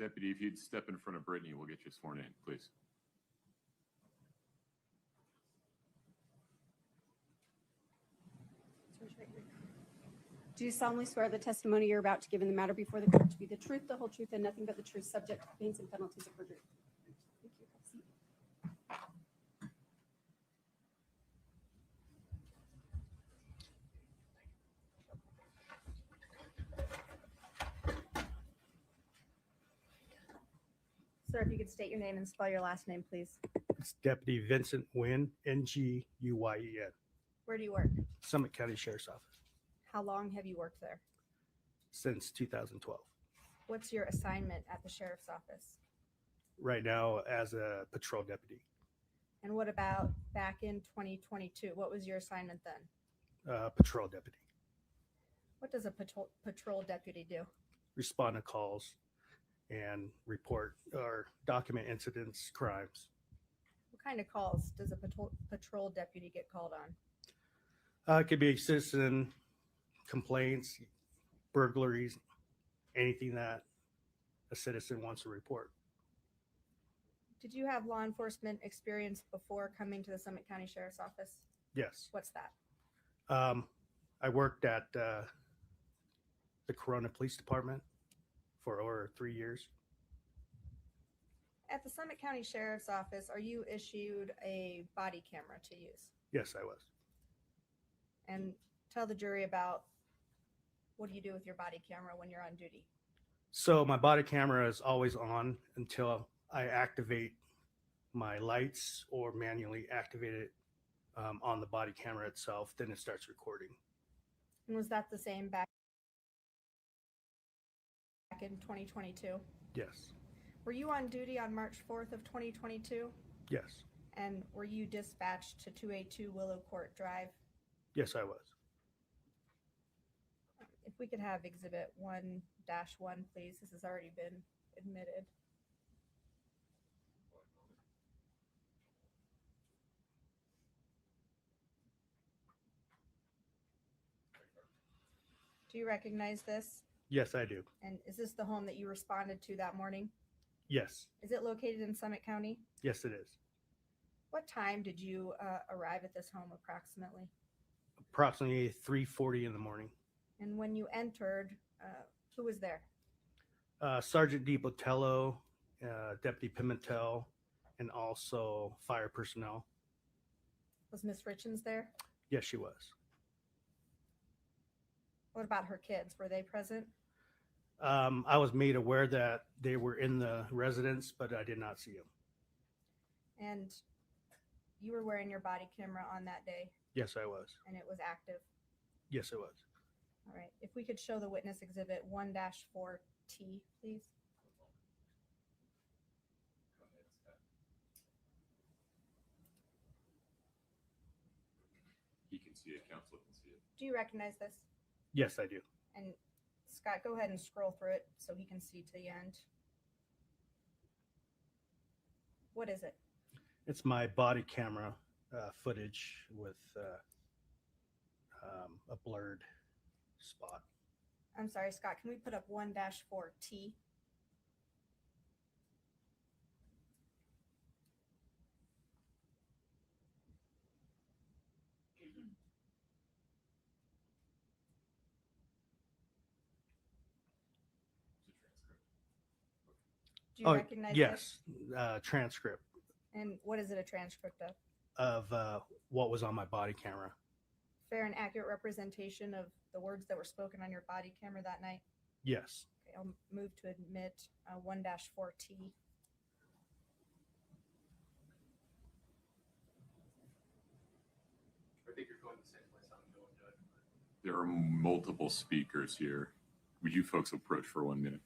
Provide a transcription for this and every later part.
Deputy, if you'd step in front of Brittany, we'll get you sworn in, please. Do you solemnly swear the testimony you're about to give in the matter before the court to be the truth, the whole truth, and nothing but the truth, subject to pains and penalties of perjury? Thank you. Have a seat. Sir, if you could state your name and spell your last name, please. It's Deputy Vincent Nguyen, Nguyen. Where do you work? Summit County Sheriff's Office How long have you worked there? since 2012. What's your assignment at the sheriff's office? Right now as a patrol deputy, And what about back in 2022? What was your assignment then? patrol deputy. What does a patrol deputy do? Respond to calls and report or document incidents, crimes. What kind of calls does a patrol deputy get called on? It could be citizen complaints, burglaries, anything that a citizen wants to report. Did you have law enforcement experience before coming to the Summit County Sheriff's Office? Yes. What's that? I worked at the Corona Police Department for over 3 years. At the Summit County Sheriff's Office, are you issued a body camera to use? Yes, I was. And tell the jury about what do you do with your body camera when you're on duty? So my body camera is always on until I activate my lights or manually activate it on the body camera itself. Then it starts recording. And was that the same back in 2022? Yes. Were you on duty on March 4th of 2022? Yes. And were you dispatched to 282 Willow Court Drive? Yes, I was. If we could have Exhibit 1-1, please. This has already been admitted. Do you recognize this? Yes, I do. And is this the home that you responded to that morning? Yes. Is it located in Summit County? Yes, it is. What time did you arrive at this home approximately? Approximately 3:40 in the morning. And when you entered, who was there? Sergeant DiBotello, Deputy Pimentel, and also fire personnel. Was Miss Richins there? Yes, she was. What about her kids? Were they present? I was made aware that they were in the residence, but I did not see them. And you were wearing your body camera on that day, Yes, I was. and it was active. Yes, it was. All right. If we could show the witness Exhibit 1-4T, please. He can see it, counsel can see it. Do you recognize this? Yes, I do. And Scott, go ahead and scroll through it so he can see to the end. What is it? It's my body camera footage with a blurred spot. I'm sorry, Scott, can we put up 1-4T? Do you recognize yes, transcript this? And what is it a transcript of? of what was on my body camera. Fair and accurate representation of the words that were spoken on your body camera that night? Yes. Okay, I'll move to admit 1-4T. I think you're going the same place I'm going, Judge. There are multiple speakers here. Would you folks approach for 1 minute?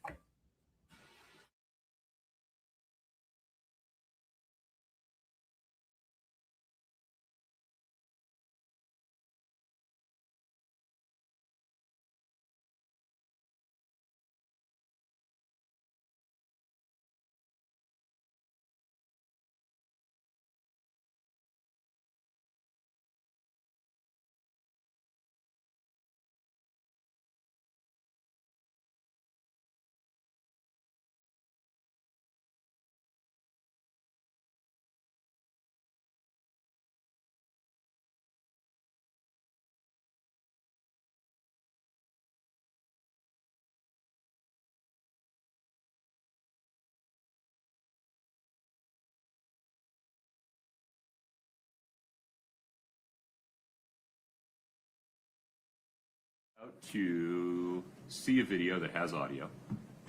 To see a video that has audio.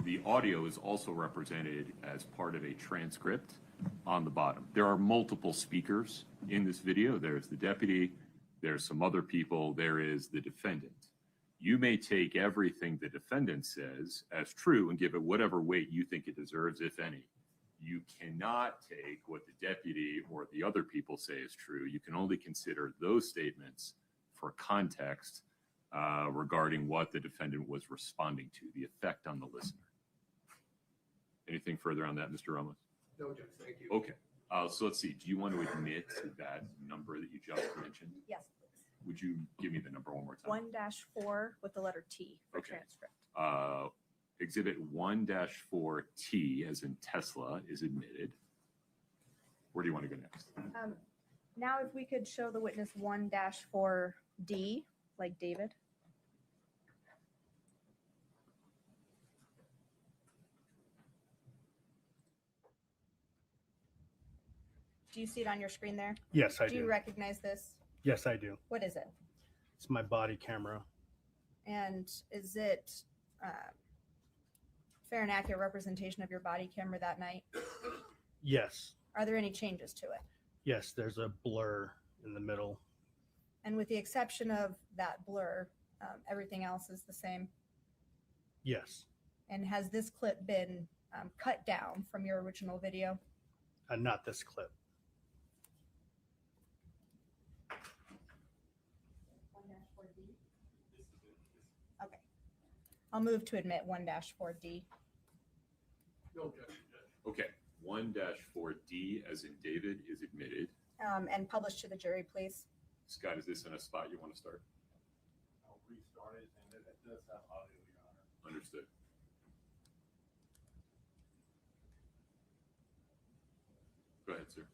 The audio is also represented as part of a transcript on the bottom. There are multiple speakers in this video. There's the deputy, there's some other people, there is the defendant. You may take everything the defendant says as true and give it whatever weight you think it deserves, if any. You cannot take what the deputy or the other people say is true. You can only consider those statements for context regarding what the defendant was responding to, the effect on the listener. Anything further on that, Mr. Ramos? No, Judge, thank you. Okay. So let's see. Do you want to admit that number that you just mentioned? Yes, please. Would you give me the number one more time? 1-4 with the letter T for Okay. transcript. Exhibit 1-4T, as in Tesla, is admitted. Where do you want to go next? Now, if we could show the witness 1-4D, like David. Do you see it on your screen there? Yes, I Do you do. recognize this? Yes, I do. What is it? It's my body camera. And is it fair and accurate representation of your body camera that night? Yes. Are there any changes to it? Yes, there's a blur in the middle. And with the exception of that blur, everything else is the same. Yes. And has this clip been cut down from your original video? Not this clip. Okay. I'll move to admit 1-4D. No, Judge. Okay. 1-4D, as in David, is admitted. And publish to the jury, please. Scott, is this in a spot you want to start? I'll restart it, and it does have audio, Your Honor. Understood. Go ahead, sir.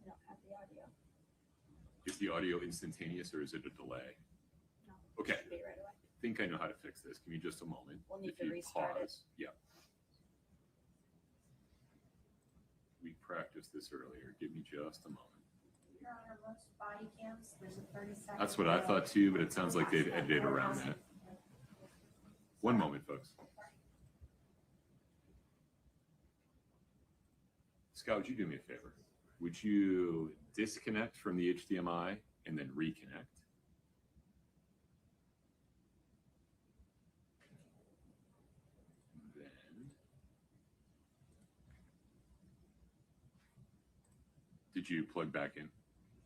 I don't have the audio. Is the audio instantaneous or is it a delay? No. Okay. Should be right away. I think I know how to fix this. Give me just a moment. We'll need If to you restart it. pause. Yeah. We practiced this earlier. Give me just a moment. Your Honor, most body cams, there's a 30-second. That's what I thought too, but it sounds like they've edited around that. One moment, folks. Scott, would you do me a favor? Would you disconnect from the HDMI and then reconnect? Then, did you plug back in?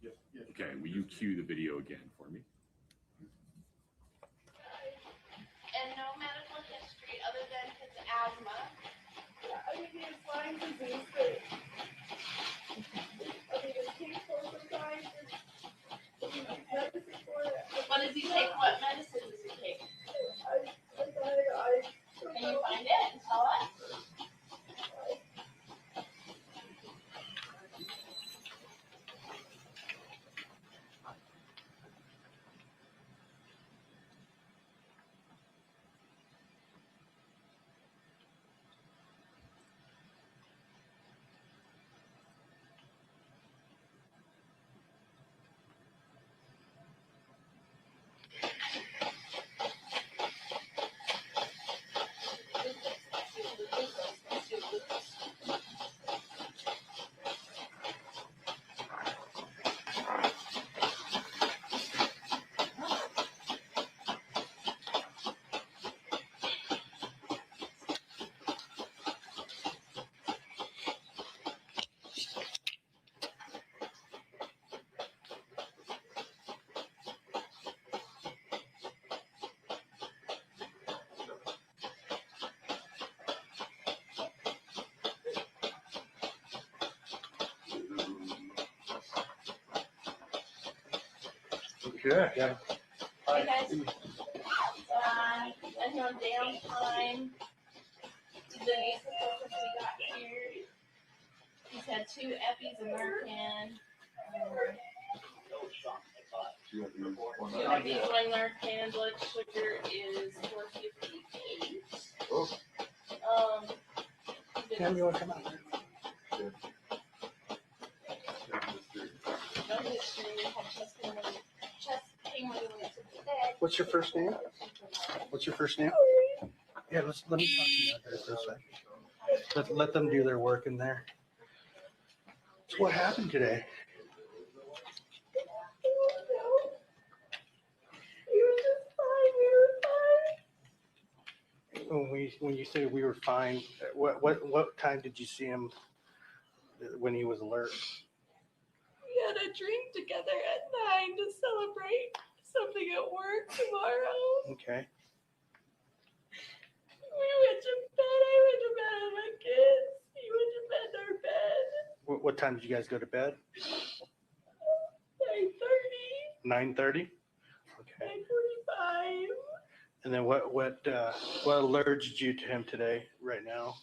Yes, yes. Okay, will you cue the video again for me? And no medical history other than his asthma. I mean, it's Lyme disease, but I mean, it's painful sometimes. It's medicine for it. What does he take? What medicine does he take? I Can you find it and tell us? Okay. Hey guys, I know downtime. The basic focus we got here. He's had 2 Eppies, a Narcan. 2 Eppies, 1 Narcan. Blood sugar is 458. Oh. Cam, you want to come out? No, chest pain when he went to bed. What's your first name? What's your first name? Yeah, let me talk to you out there for a second. Let them do their work in there. So what happened today? He was just fine. We were fine. When you say we were fine, what time did you see him when he was alert? We had a drink together at 9 to celebrate something at work tomorrow. Okay. We went to bed. I went to bed with my kids. He went to bed in our bed. What time did you guys go to bed? 9:30. 9:30. Okay. 9:45. And then what alerted you to him today? Right now.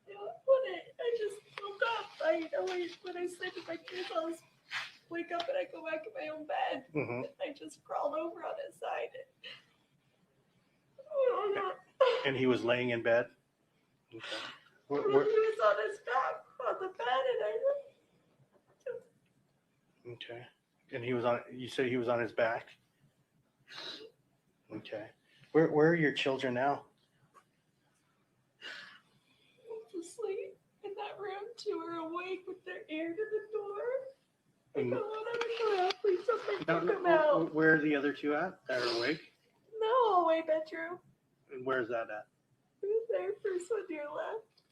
When I just woke up, when I sleep with my kids, I'll just wake up and I go back in my own bed. Mm-hmm. I just crawled over on his side. And he was laying in bed. Okay. He was on his back on the bed, and Okay. And he was on. You said he was on his back. Okay. Where are your children now? went to sleep in that room. 2 are awake with their ear to the door. I And- don't want them to go out. Please somebody No, take them out. where are the other two at? That are awake. No, hallway bedroom. And where's that at? Who's there? First one to your left.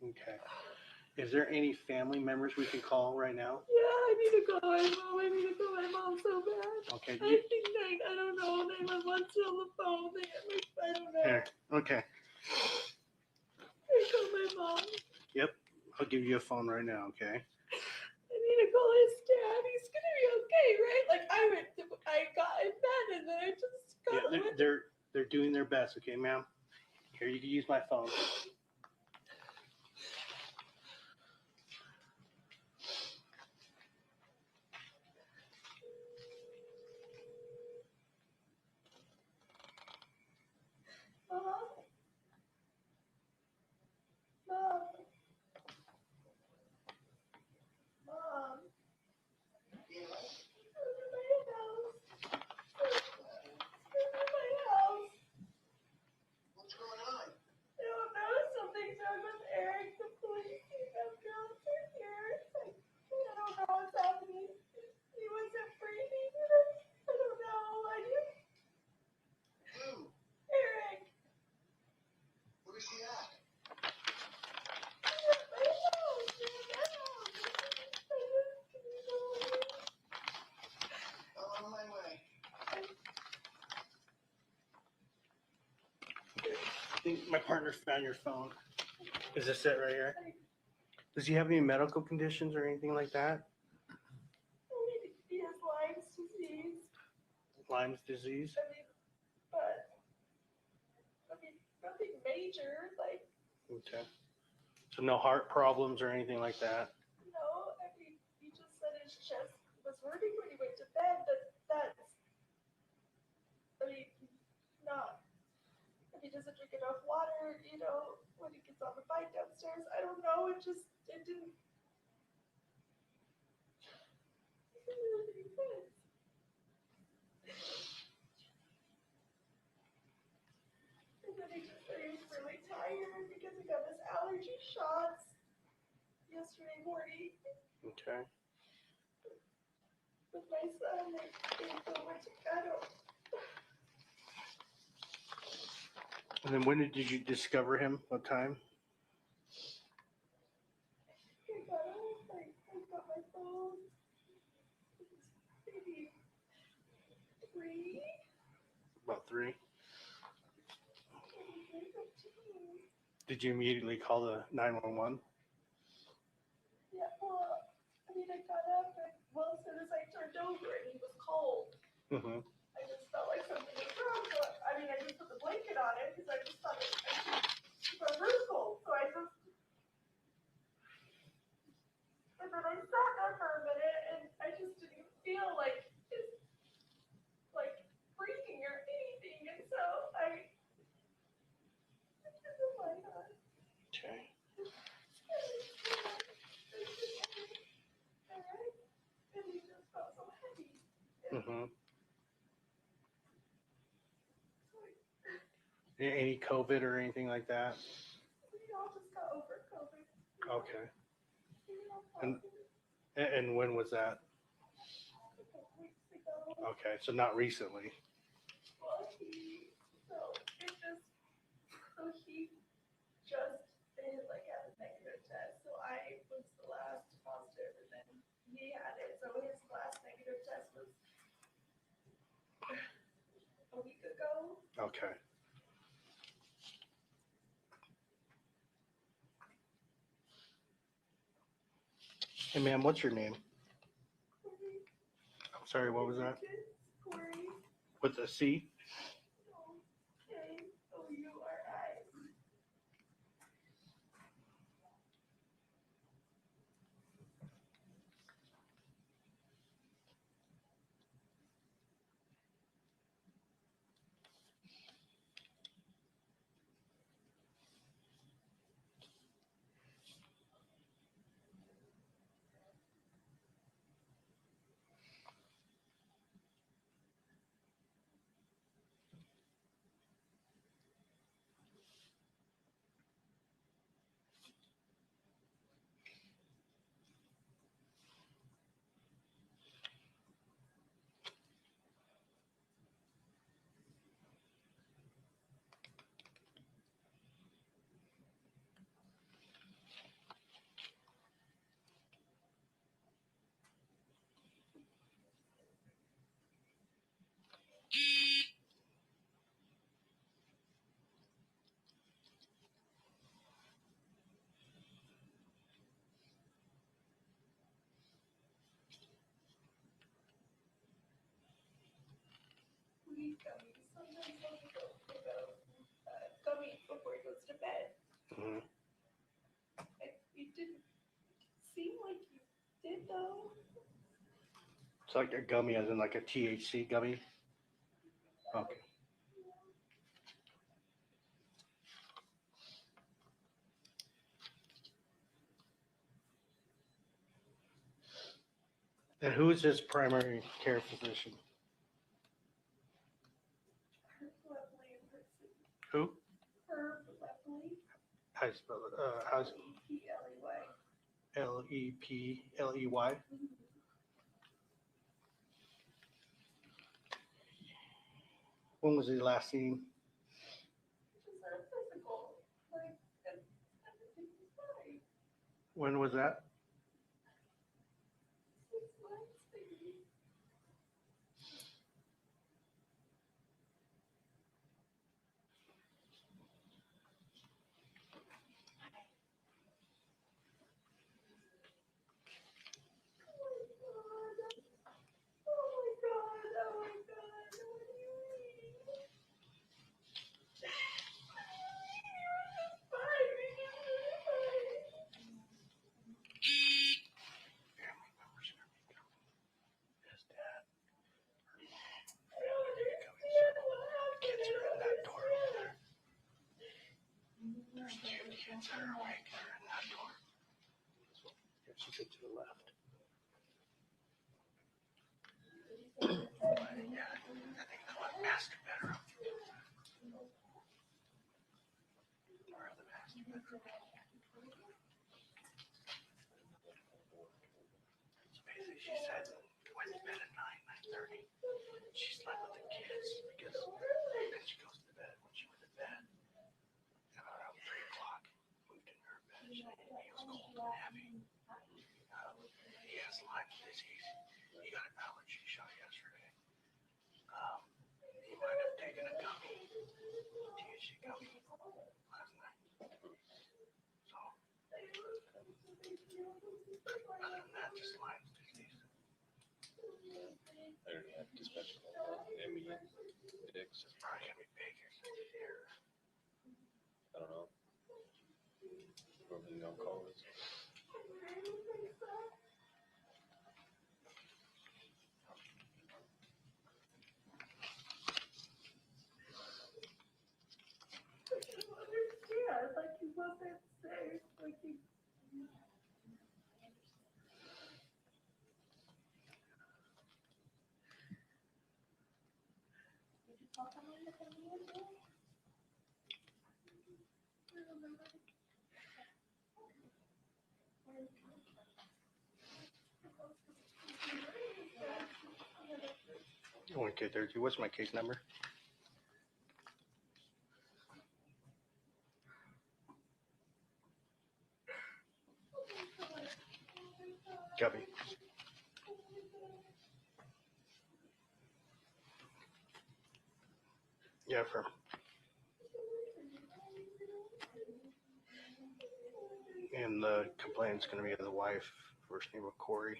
Okay. Is there any family members we can call right now? Yeah, I need to call my mom. I need to call my mom so bad. Okay. I think I don't know. 911's still on the phone. I don't know. Here. Okay. I call my mom. I'll give you a phone right now. Okay. I need to call his dad. He's gonna be okay, right? Like I got in bed and then I just got Yeah, they're doing their best. Okay, ma'am. Here, you can use my phone. Mom. Mom. Mom. Come to my house. Come to my house. What's going on? I don't know. Something's wrong with Eric. The police and girls are here. I don't know what's happening. He wasn't breathing. I don't know. Who? Eric. Where's he at? He's at my house. He's at my house. I'm on my way. I think my partner found your phone. Is this it right here? Does he have any medical conditions or anything like that? He has Lyme's disease. Lyme's disease? But nothing major. Like, Okay. So no heart problems or anything like that? no, he just said his chest was hurting when he went to bed, but not. If he doesn't drink enough water, when he gets on the bike downstairs, I don't know. It didn't. It didn't really make sense. And then he just said he was really tired because he got his allergy shots yesterday morning Okay. with my son. They go went to And then when did you discover him? What time? I got my phone. Maybe 3. About 3. Did you immediately call the 911? Yeah, well, I got up and, as soon as I turned over and he was cold, Mm-hmm. I just felt like something was wrong. So, I just put the blanket on it because I just thought it was really cold. So and then I sat there for a minute and I just didn't feel like breathing or anything. And so I put the light on. Okay. And he just felt so heavy. Any COVID or anything like that? We all just got over COVID. Okay. You know, And and when was that? a couple weeks ago. Okay, so not recently. Well, he just like had a negative test. So I was the last positive, and then he had it. So his last negative test was a week ago. Okay. Hey, ma'am, what's your name? I'm sorry, what was that? Kouri. With a C? Kouri. Gummies. Sometimes I'll go pick up gummies before he goes to bed. Mhm. It didn't seem like you did though. It's like a gummy, as in like a THC gummy? Okay. And who is his primary care physician? Herb Lovely in person. Who? Herb Lovely. How do you spell it? How's Lepley. Lepley? When was he last seen? Just a physical. Like, everything was fine. When was that? 6 months maybe. She said to the left. Yeah, I think the one master bedroom. Or the master bedroom. So basically, she said went to bed at 9:30. She slept with the kids because then she goes to bed. When she went to bed, around 3 o'clock, moved in her bed. He was cold and heavy. He has Lyme disease. He got an allergy shot yesterday. He might have taken a gummy, THC gummy, last night. So, other than that, just Lyme disease. I already have dispatched Emmy and Dix. It's probably gonna be bigger here. I don't know. Whoever the on-call is. Yeah, like he wasn't safe. Like he. Did you call someone to come in? Okay, 32. What's my case number? Copy. Yeah, affirm. And the complaint's going to be the wife, first name of Kouri.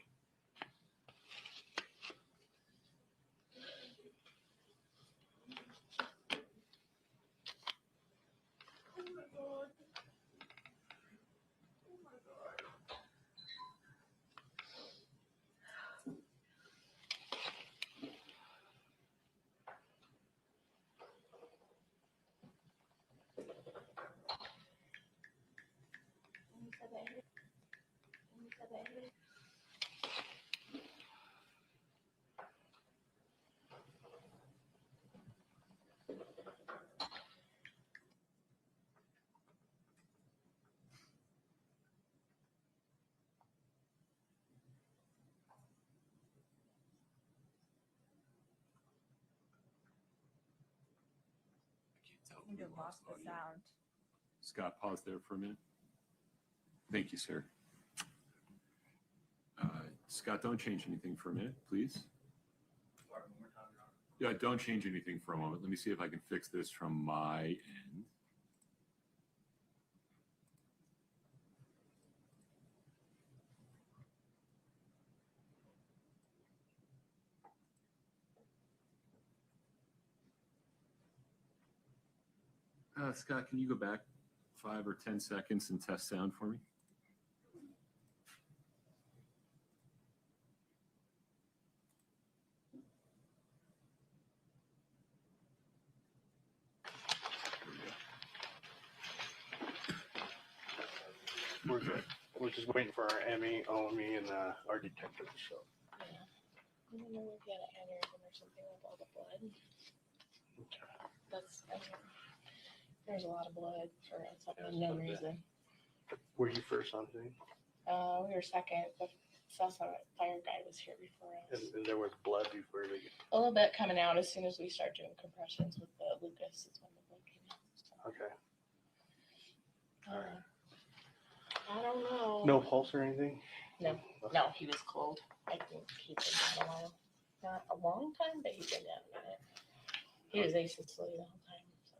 I can't tell. You just lost the sound. Scott, pause there for a minute. Thank you, sir. Scott, don't change anything for a minute, please. Yeah, don't change anything for a moment. Let me see if I can fix this from my end. Scott, can you go back 5 or 10 seconds and test sound for me? We're good. We're just waiting for our Emmy, OME, and our detective to show. Yeah. I don't know if he had an aneurysm or something with all the blood. That's, I mean, there's a lot of blood for some unknown reason. Were you first on scene? We were second. The fire guy was here before us. And there was blood before they get... A little bit coming out as soon as we start doing compressions with the Lucas is when the blood came out. So, Okay. All right. I don't know. No pulse or anything? No, he was cold. I think he's been down a while. Not a long time, but he's been down a minute. He was asystole the whole time. So.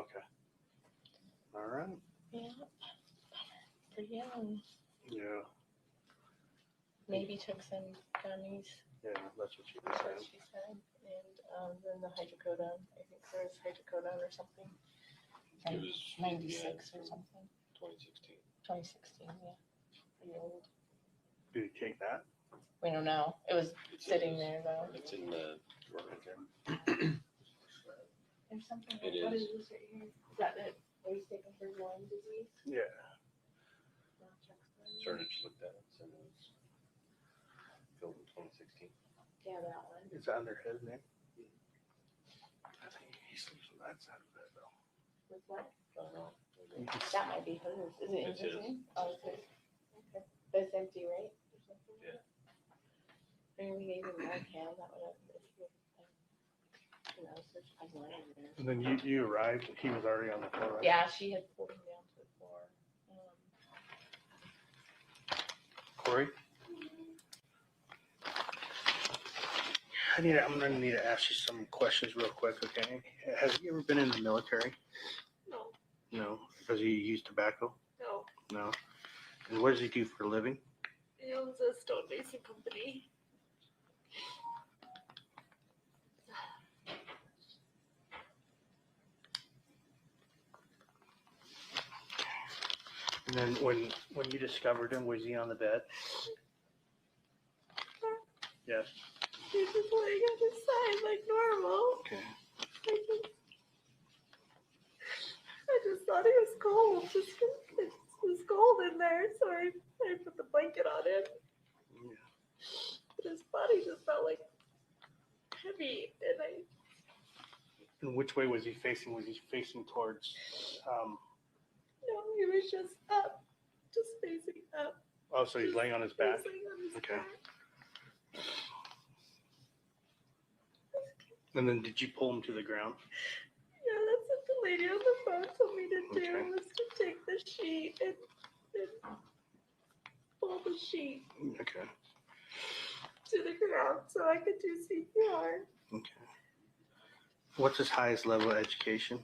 Okay. All right. Yeah. Pretty young. Yeah. Maybe took some gummies. Yeah, that's what she was That's what saying. she said. And then the hydrocodone. I think there was hydrocodone or something. It was 96 or something. 2016. 2016, yeah. Pretty old. Did you take that? We don't know. It was It's sitting there though. It's in the drawer right there. There's something. It What is. is this right here? Is that it? Are you taking for Lyme disease? Yeah. Started to look at it, so it was filled in 2016. Yeah, that one. It's under his name. I think he sleeps on that side of the bed though. With what? I don't know. That might be hers. Is it in It's his his. name? Oh, it's his. Okay. But it's empty, right? Or something? Yeah. Maybe we gave him Bodycam. That would have, you know, search his line there. And then you arrived, he was already on the floor, right? Yeah, she had pulled him down to the floor. Kouri? I'm gonna need to ask you some questions real quick, okay? Has he ever been in the military? No, No. Does he use tobacco? no. No. And what does he do for a living? He owns a stone mason company. And then when you discovered him, was he on the bed? Yes. He's just laying on his side like normal. Okay. I just thought he was cold. Just 'cause it was cold in there, so I put the blanket on him. Yeah. But his body just felt like heavy, and I And which way was he facing? Was he facing towards? no, he was just up, just facing up. Oh, so he's laying on his back. Just laying on his Okay. back. And then did you pull him to the ground? Yeah, that's what the lady on the phone told me to do, Okay. was to take the sheet and pull the sheet Okay. to the ground so I could do CPR. Okay. What's his highest level of education?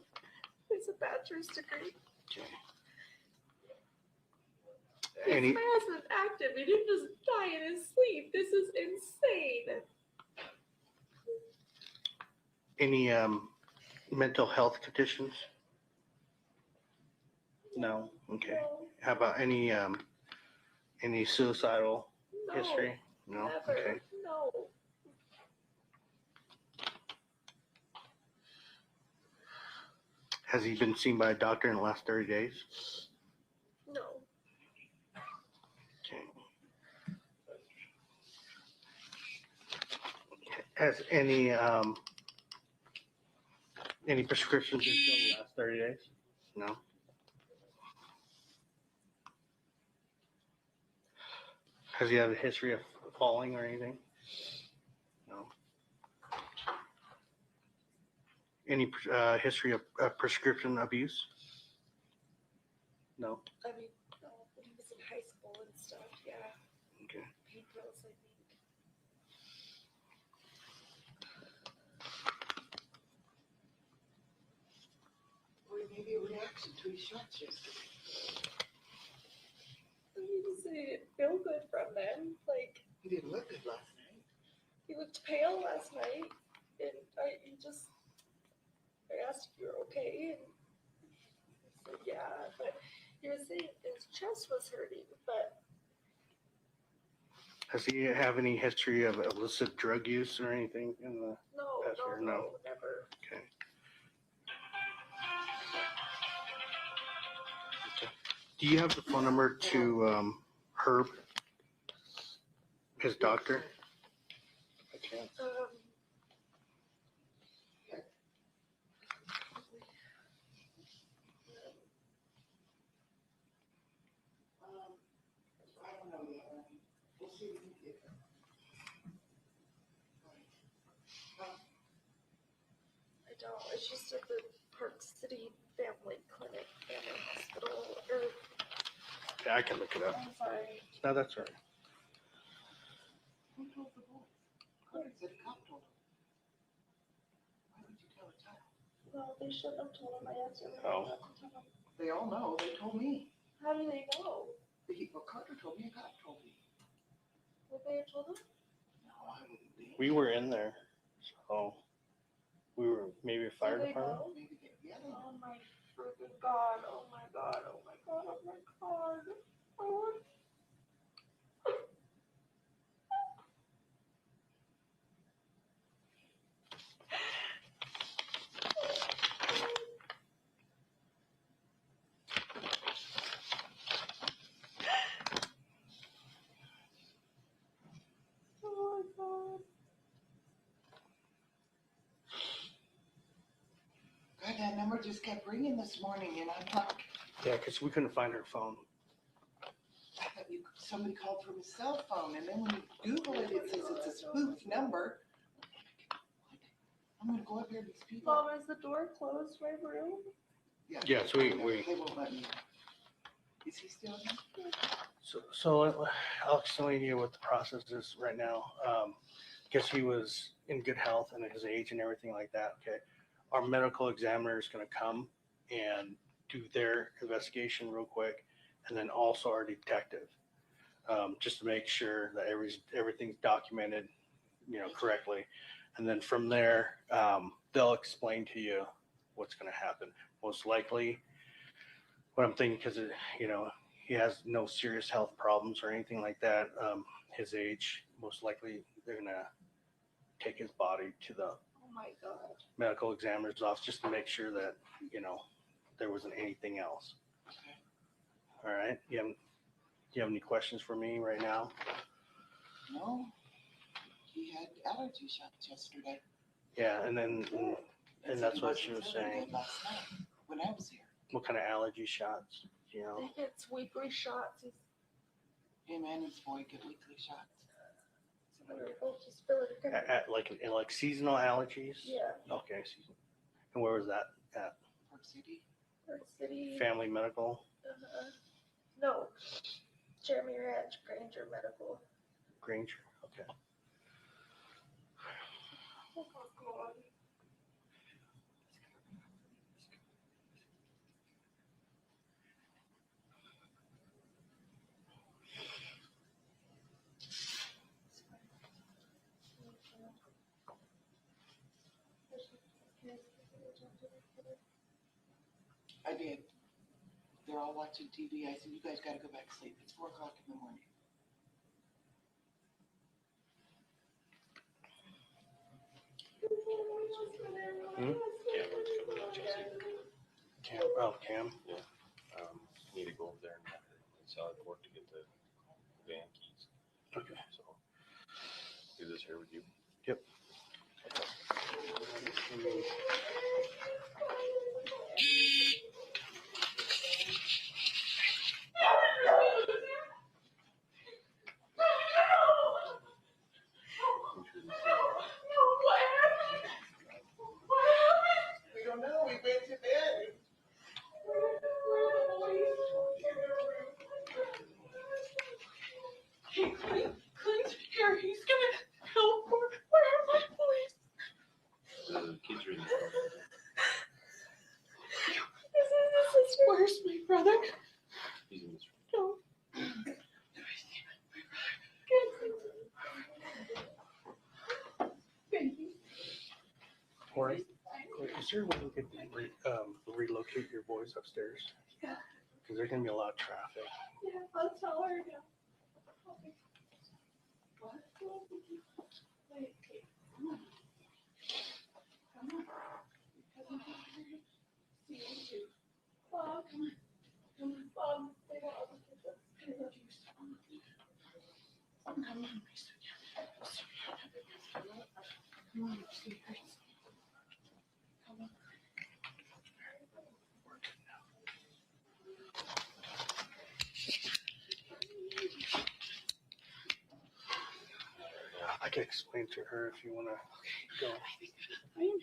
It's a bachelor's degree. Okay. This Any man was active. He didn't just die in his sleep. This is insane. any mental health conditions? No. Okay. No, How about any suicidal no, history? No. never. Okay. No. Has he been seen by a doctor in the last 30 days? No. Okay. Has any prescriptions been filled in the last 30 days? No. Has he had a history of falling or anything? No. Any history of prescription abuse? No. I mean, no, when he was in high school and stuff, yeah. Okay. Pain pills, I think. Or maybe a reaction to his shots yesterday. He just said he didn't feel good from them. Like, He didn't look good last night. he looked pale last night, and I asked if you were okay, and he said, yeah, but he was saying his chest was hurting, but Does he have any history of illicit drug use or anything in the? no, That's fair, no. never. Okay. Do you have the phone number to Herb, his doctor? I can't. I don't know yet. We'll see if we can get him. I don't. It's just at the Park City Family Clinic, Family Hospital, or, Yeah, I can look it up. I'm sorry. No, that's all right. Who told the boys? Kouri said a cop told him. Why would you tell a child? No, they shouldn't have told him. I asked him Oh. not to tell him. They all know. They told me. How do they know? Well, Carter told me, a cop told me. What they told him? No, I wouldn't be. We were in there, so we were maybe a fire Do they department. know? Maybe get yelling. Oh my freaking god! Oh my god! Oh my god! Oh my god! Oh. Oh my god. God, that number just kept ringing this morning, and I'm like, Yeah, because we couldn't find her phone. I thought somebody called from his cell phone, and then when you Google it, it says it's a spoof number. I'm gonna go up here to these people. Mom, is the door closed to my room? Yes, we- They won't let me in. Is he still in? So I'll explain to you what the process is right now. Because he was in good health and his age and everything like that. Okay, our medical examiner is going to come and do their investigation real quick, and then also our detective, just to make sure that everything's documented, correctly. And then from there, they'll explain to you what's going to happen. Most likely, what I'm thinking, because he has no serious health problems or anything like that. His age, most likely, they're going to take his body to the Oh my god. medical examiner's office just to make sure that, there wasn't anything else. Okay. All right. Do you have any questions for me right now? No. He had allergy shots yesterday. Yeah. And then, and Said that's he what wasn't she was feeling saying. good last night when I was here. What kind of allergy shots? They get weekly shots. Him and his boy get weekly shots. Like seasonal allergies? Yeah. Okay, season. And where was that at? Park City? Park City. Family Medical, No. Jeremy Ranch, Granger Medical. Granger, okay. Oh God. I did. They're all watching TV. I said, you guys gotta go back to sleep. It's 4:00 in the morning. Cam. Yeah. Need to go over there and Salad Fork to get the van keys. Okay. So do this here with you. Yep. We don't know. We went to bed. Hey, Clint's here. He's gonna help. Where are my boys? The kids are in the Where's my brother? He's in this No. Baby. Cory, is there a way we could relocate your boys upstairs? Yeah. Because there's gonna be a lot of traffic. Yeah, I'll tell her now. What? Wait, come on. Come on. See you too. Oh, come on. Come on. They don't have to get this. Come on, my sweetheart. Come on, sweetheart. Come on. I can explain to her if you want to go. I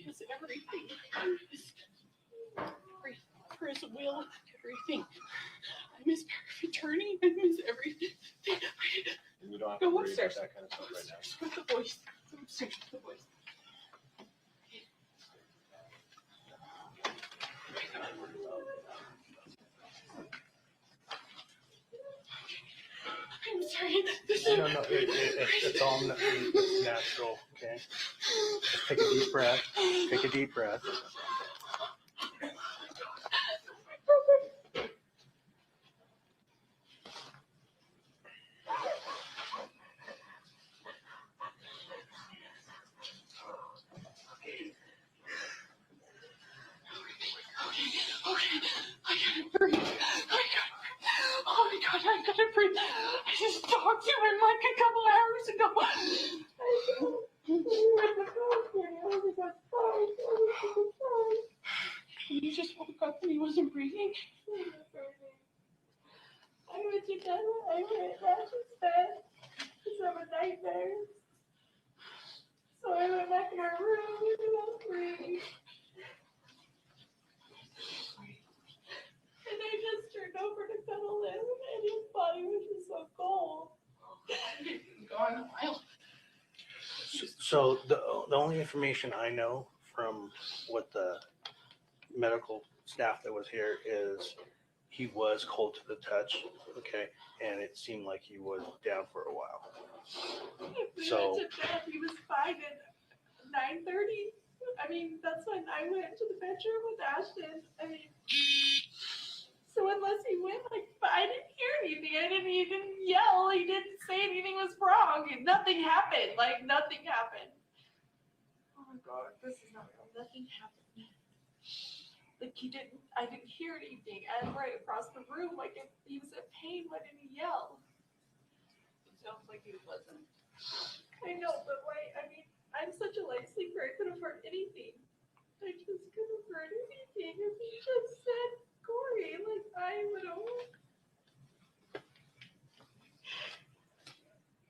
miss everything. I miss his will, everything. I miss power of attorney. I miss everything. We don't have to Go worry about upstairs. that kind of stuff right now. With the boys. Go upstairs with the boys. I'm sorry. No, it's all it's natural, okay? Just take a deep breath. Take a deep breath. Okay, I gotta breathe. Oh my God, I gotta breathe. I just talked to him like a couple hours ago. You just woke up and he wasn't breathing? I went to bed. I went back to bed because I'm a nightmare. So I went back in our room and I was breathing. And I just turned over to cuddle him, and his body was just so cold. Gone a while. So the only information I know from what the medical staff that was here is he was cold to the touch, okay, and it seemed like he was down for a while. We So- went to bed. He was fine at 9:30. I mean, that's when I went to the bedroom with Ashton. I mean, so unless he went, like, I didn't hear anything. He didn't yell. He didn't say anything was wrong. Nothing happened. Like, nothing happened. Oh my God, this is not real. Nothing happened. Like, I didn't hear anything. I'm right across the room. Like, if he was in pain, why didn't he yell? It sounds like he wasn't. I know, but why? I mean, I'm such a light sleeper. I could have heard anything. I just could have heard anything. If he just said Kouri, like, I would have.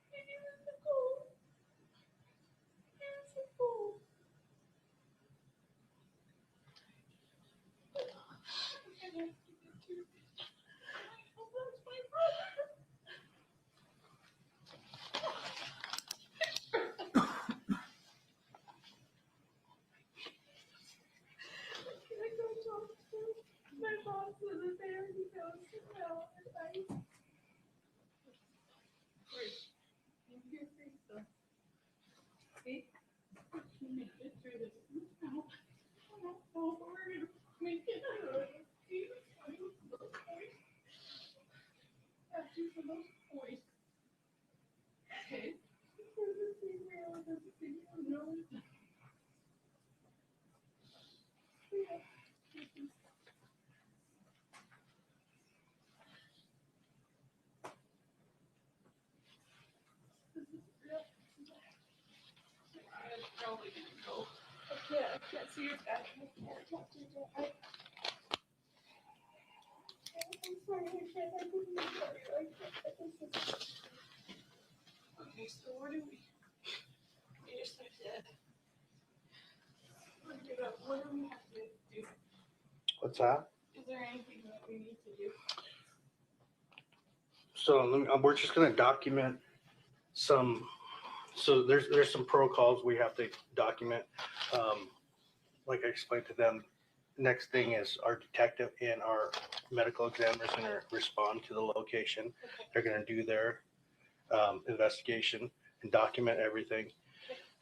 He was so cold. can't get into it. Oh, that's my brother. Can I go talk to my boss was there? He goes to hell and I. Wait, you hear me? See? You make it through this. No, I don't know if we're gonna make it through it. After some of those points. Okay. There's a thing where I was thinking, no. Yeah. I'm probably gonna go. I can't see your back. I can't talk to you. I'm sorry, I can't. I couldn't tell you. I can't. Okay, so where do we? We just have to. What do we have to do? What's that? Is there anything that we need to do? So we're just gonna document some, so there's some protocols we have to document. Like I explained to them, next thing is our detective and our medical examiner is gonna respond to the location. They're gonna do their investigation and document everything.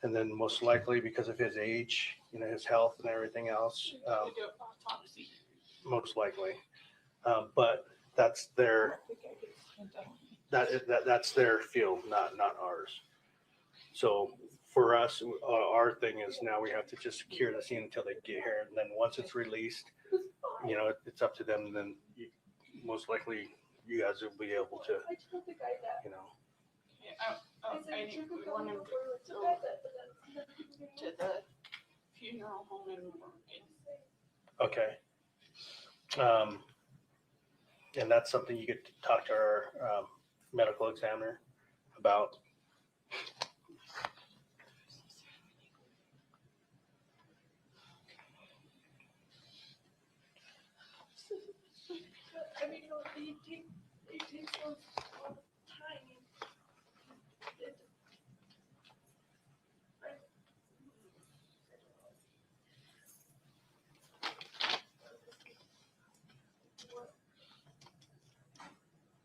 And then most likely, because of his age, his health and everything else, most likely. But that's their that's their field, not ours. So for us, our thing is now we have to just secure the scene until they get here, and then once it's released, it's up to them. And then most likely, you guys will be able to, I told the guy that. I think we want him to go to the funeral home and. Okay. And that's something you could talk to our medical examiner about. I mean, it takes a lot of time.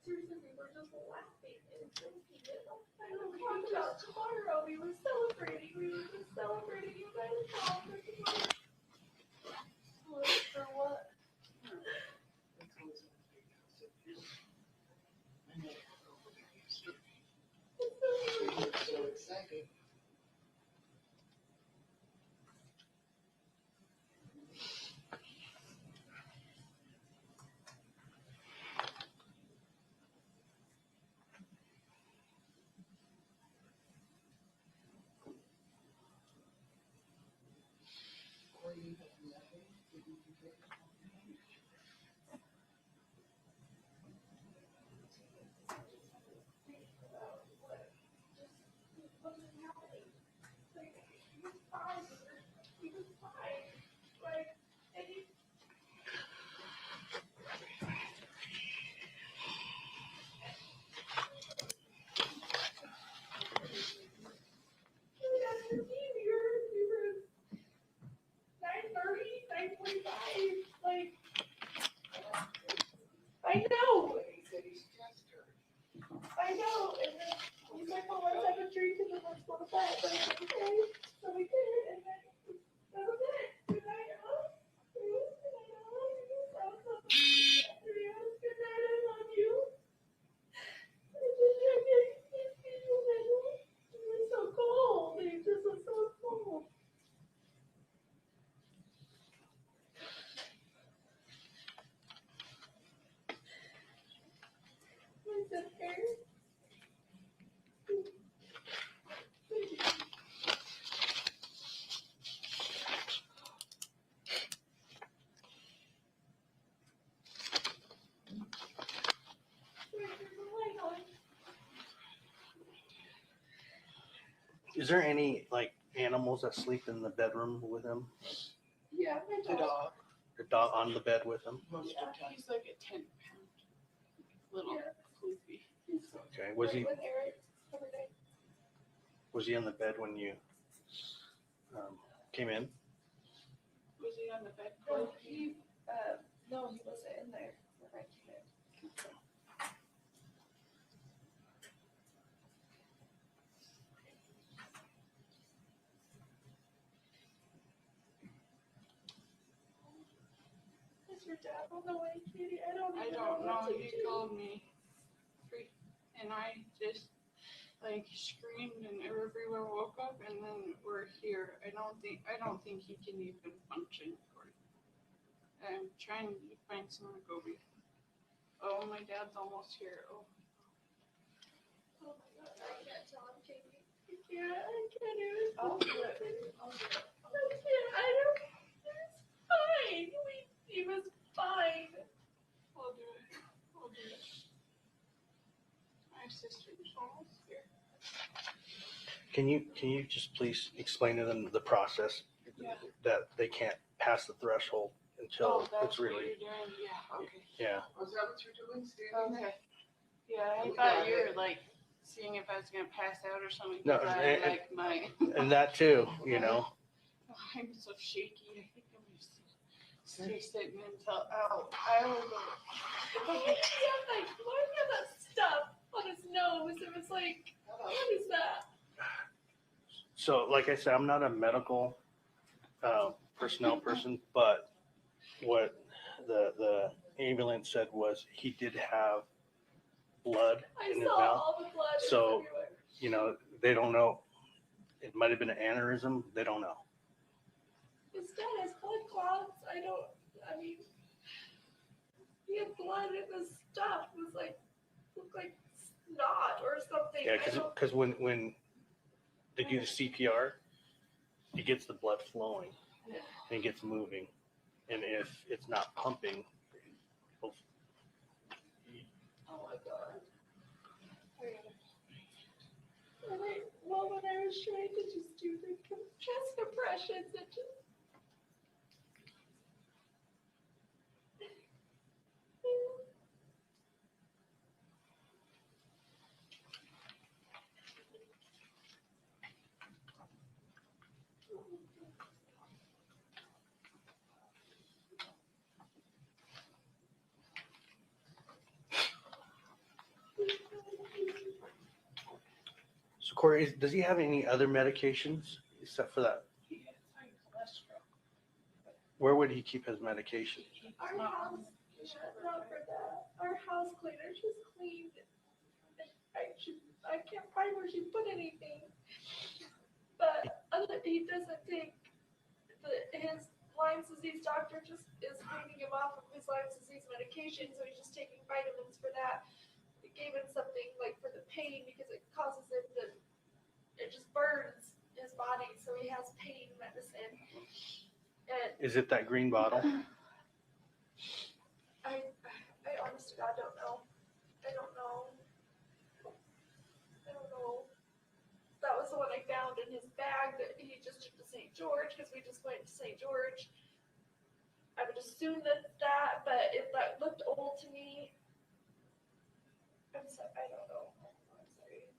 Seriously, we were just laughing and joking. I don't talk about tomorrow. We were celebrating. You guys celebrating. For what? So excited. I know, and then he's like, well, let's have a drink and then let's go to bed. But I'm like, okay, so we did, and then that was it. Good night, all. Good night, all. Good night, I love you. It was so cold. It just was so cold. I said, Eric. Is there any animals that sleep in the bedroom with him? Yeah, my dog. on the bed with him? Yeah, he's like a 10-pound little poopy. Okay. Was he With Eric every day. was he on the bed when you came in? Was he on the bed? No, he wasn't in there when I came in. Is your dad on the way, Katie? I don't know. He called me. And I just like screamed and everyone woke up and then we're here. I don't think he can even function. I'm trying to find someone to go be. Oh, my dad's almost here. Oh my God. I can't tell him, Katie. I can't even. I'll do it. I don't. It's fine. He was fine. I'll do it. My sister's almost here. Can you just please explain to them the process Yeah. that they can't pass the threshold until that's it's what really you're doing? Yeah, okay. yeah. Was that what you're doing, standing there? Okay. Yeah, I thought you were like seeing if I was gonna pass out or something. No, 'Cause I and- like my. And that too, you know. I'm so shaky. I think I'm just stay sitting until I will go. Why do you have that stuff on his nose? It was like, what is that? So like I said, I'm not a medical personnel person, but what the ambulance said was he did have blood I in his saw mouth. all the blood. It was So- everywhere. You know, they don't know. It might have been an aneurysm. They don't know. His dad has blood clots. I mean, he had blood in his stuff. It was like, looked like snot or something. Yeah, I don't- because when they do the CPR, it gets the blood flowing and it gets moving, and if it's not pumping, Oh my God. When I was trying to just do the chest compressions, it just. So Corey, does he have any other medications except for that? He has high cholesterol. Where would he keep his medication? Our house, not for that. Our house cleaner just cleaned. I can't find where she put anything. But he doesn't take his Lyme disease doctor just is weaning him off of his Lyme disease medication, so he's just taking vitamins for that. It gave him something like for the pain because it causes him to, it just burns his body, so he has pain medicine. And Is it that green bottle? I honest to God don't know. I don't know. That was the one I found in his bag that he just took to St. George because we just went to St. George. I would assume that, but if that looked old to me, I'm sorry, I don't know. I'm sorry.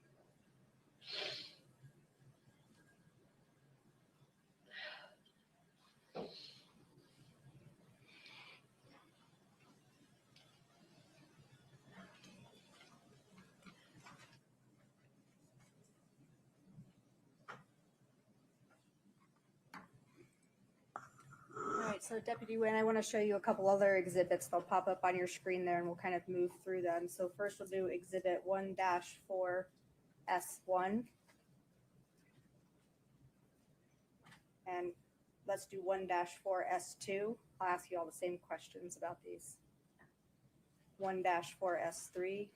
All right, so Deputy Wynn, I want to show you a couple other exhibits. They'll pop up on your screen there and we'll kind of move through them. So first we'll do exhibit 1-4S1. And let's do 1-4S2. I'll ask you all the same questions about these. 1-4S3.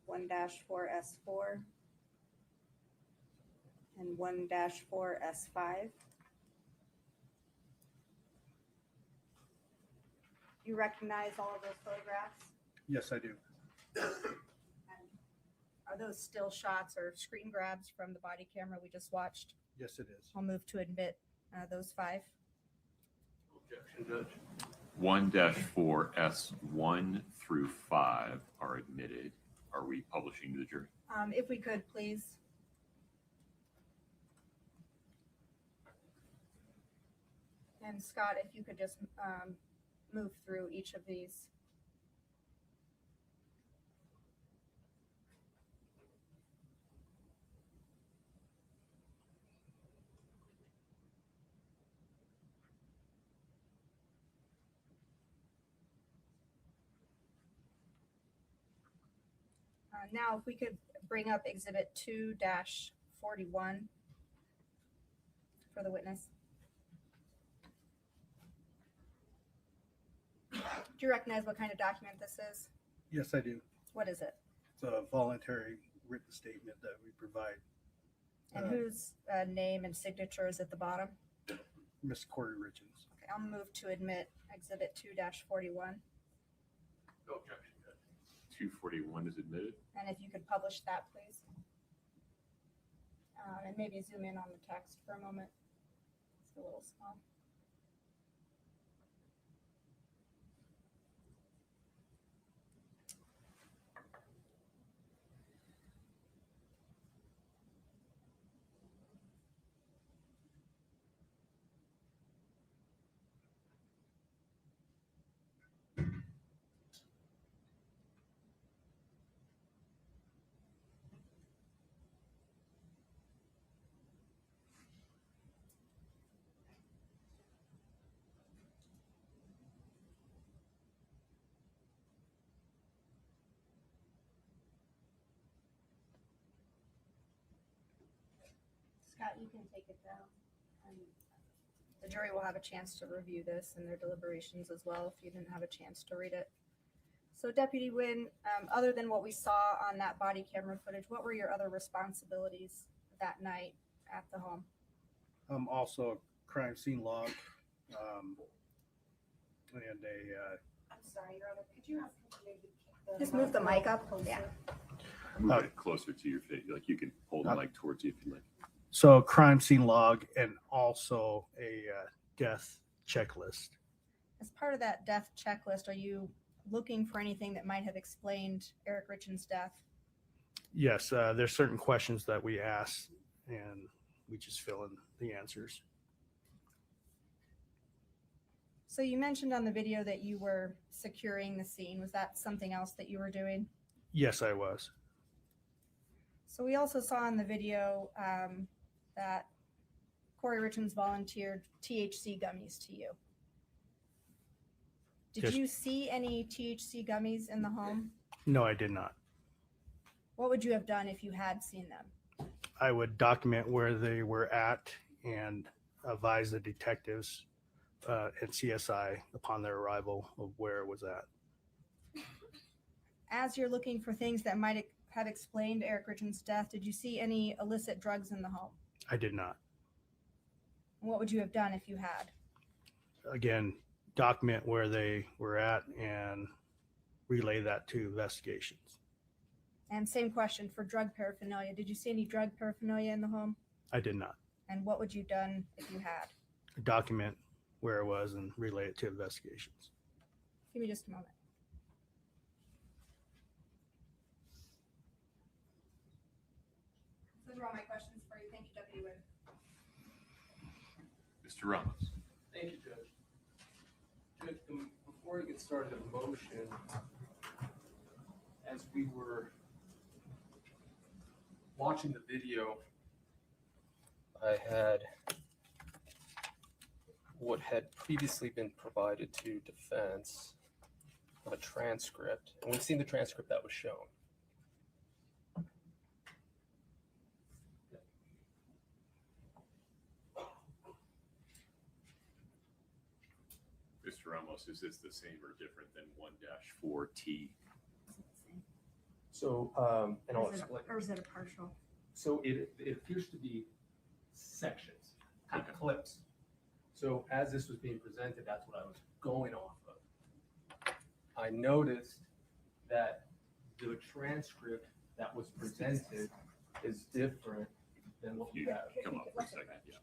1-4S4. And 1-4S5. You recognize all of those photographs? Yes, I do. And are those still shots or screen grabs from the body camera we just watched? Yes, it is. I'll move to admit those 5. Objection, Judge. 1-4S1 through 5 are admitted. Are we publishing to the jury? If we could, please. And Scott, if you could just move through each of these. Now, if we could bring up Exhibit 2-41 for the witness. Do you recognize what kind of document this is? Yes, I do. What is it? It's a voluntary written statement that we provide. And whose name and signature is at the bottom? Miss Kouri Richins. Okay, I'll move to admit Exhibit 2-41. No objection, Judge. 241 is admitted. And if you could publish that, please. And maybe zoom in on the text for a moment. It's a little small. Scott, you can take it down. The jury will have a chance to review this in their deliberations as well if you didn't have a chance to read it. So Deputy Wynn, other than what we saw on that body camera footage, what were your other responsibilities that night at the home? Also a crime scene log, and a, I'm sorry, Your Honor, could you ask him to maybe keep Just move the mic up. Yeah. Move it closer to your face. Like you can hold the mic towards you if you like. so a crime scene log and also a death checklist. As part of that death checklist, are you looking for anything that might have explained Eric Richins' death? Yes, there's certain questions that we ask and we just fill in the answers. So you mentioned on the video that you were securing the scene. Was that something else that you were doing? Yes, I was. So we also saw in the video that Kouri Richins volunteered THC gummies to you. Did Yes. you see any THC gummies in the home? No, I did not. What would you have done if you had seen them? I would document where they were at and advise the detectives and CSI upon their arrival of where it was at. As you're looking for things that might have explained Eric Richins' death, did you see any illicit drugs in the home? I did not. And what would you have done if you had? Again, document where they were at and relay that to investigations. And same question for drug paraphernalia. Did you see any drug paraphernalia in the home? I did not. And what would you have done if you had? Document where it was and relay it to investigations. Give me just a moment. Those are all my questions for you. Thank you, Deputy Wynn. Mr. Ramos. Thank you, Judge. Judge, before we get started on the motion, as we were watching the video, I had what had previously been provided to defense of a transcript, and we've seen the transcript that was shown. Mr. Ramos, is this the same or different than 1-4T? So, and I'll explain. Or is it a partial? So it appears to be sections, kind of Okay. clips. So as this was being presented, that's what I was going off of. I noticed that the transcript that was presented is different than what we You have. come up for a second, yeah.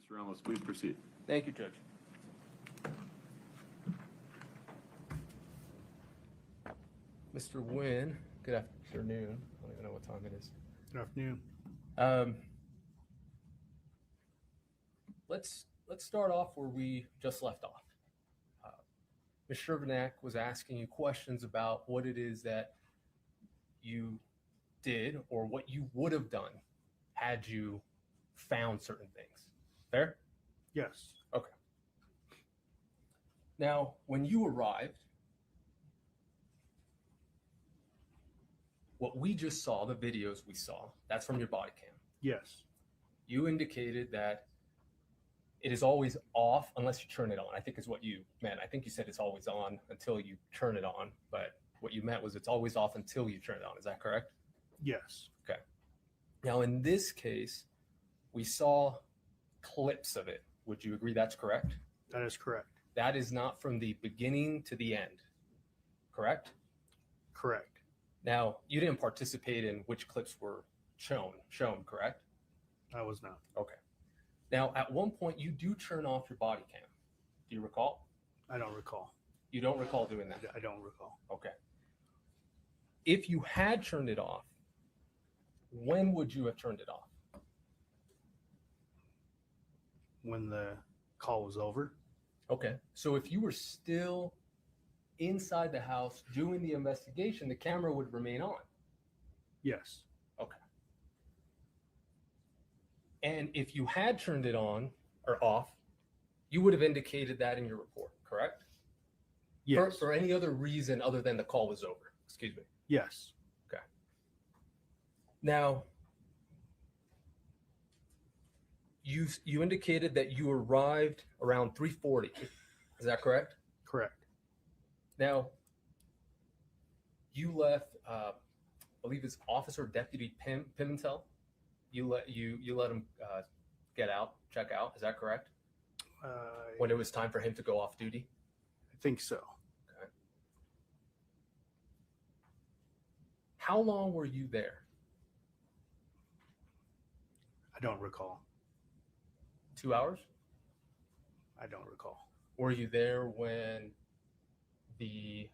Mr. Ramos, please proceed. Thank you, Judge. Mr. Nguyen, good afternoon. I don't even know what time it is. Good afternoon. Let's start off where we just left off. Ms. Shervanak was asking you questions about what it is that you did or what you would have done had you found certain things. Fair? Yes. Okay. Now, when you arrived, what we just saw, the videos we saw, that's from your body cam. Yes. You indicated that it is always off unless you turn it on, I think is what you meant. I think you said it's always on until you turn it on, but what you meant was it's always off until you turn it on. Is that correct? Yes. Okay. Now, in this case, we saw clips of it. Would you agree that's correct? That is correct. That is not from the beginning to the end, correct? Correct. Now, you didn't participate in which clips were shown, correct? I was not. Okay. Now, at one point, you do turn off your body cam. Do you recall? I don't recall. You don't recall doing that? I don't recall. Okay. If you had turned it off, when would you have turned it off? When the call was over? Okay. So if you were still inside the house doing the investigation, the camera would remain on. Yes. Okay. And if you had turned it on or off, you would have indicated that in your report, correct? Yes. For any other reason other than the call was over. Excuse me. Yes. Okay. Now, you indicated that you arrived around 3:40. Is that correct? Correct. Now, you left, I believe it's Officer Deputy Pimentel. You let him get out, check out. Is that correct? When it was time for him to go off duty? I think so. Okay. How long were you there? I don't recall. 2 hours? I don't recall. Were you there when the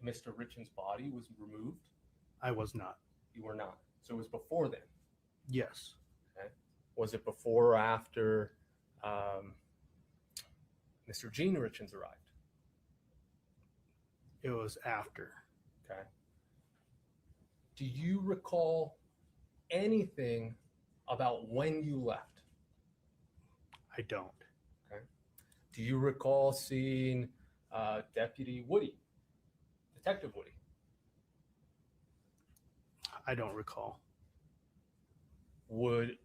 Mr. Richins' body was removed? I was not. You were not. So it was before then. Yes. Okay. Was it before or after Mr. Gene Richins arrived? It was after. Okay. Do you recall anything about when you left? I don't. Okay. Do you recall seeing Deputy Woody, Detective Woody? I don't recall. Would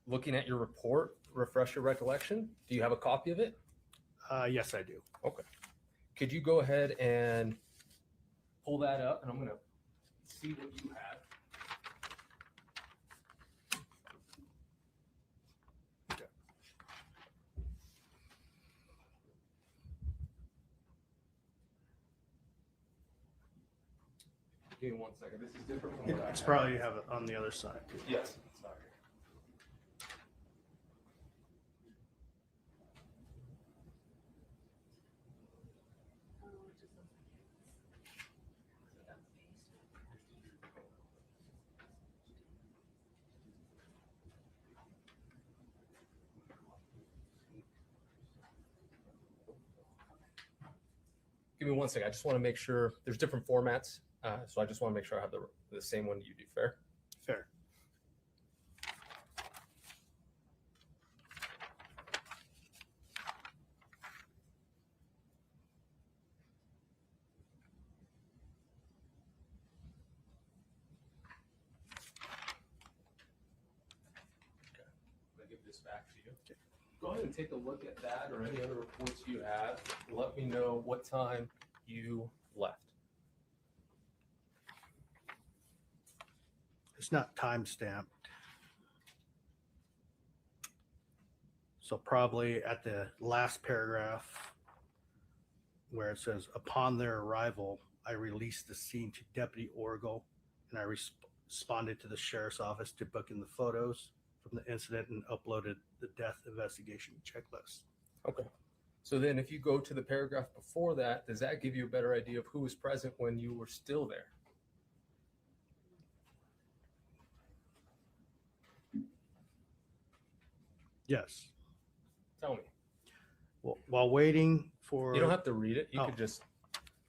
looking at your report refresh your recollection? Do you have a copy of it? Yes, I do. Okay. Could you go ahead and pull that up, and I'm going to see what you have. Okay. Give me 1 second. This is different from what I It's have. probably have it on the other side. Yes. Sorry. Give me 1 second. I just want to make sure there's different formats. So I just want to make sure I have the same one you do. Fair? Fair. I'm going to give this back to you. Go ahead and take a look at that or any other reports you have. Let me know what time you left. It's not time stamped. So probably at the last paragraph where it says, upon their arrival, I released the scene to Deputy Orgel and I responded to the sheriff's office to book in the photos. from the incident and uploaded the death investigation checklist. Okay. So then if you go to the paragraph before that, does that give you a better idea of who was present when you were still there? Yes. Tell me. While waiting for. You don't have to read it. You Oh. could just,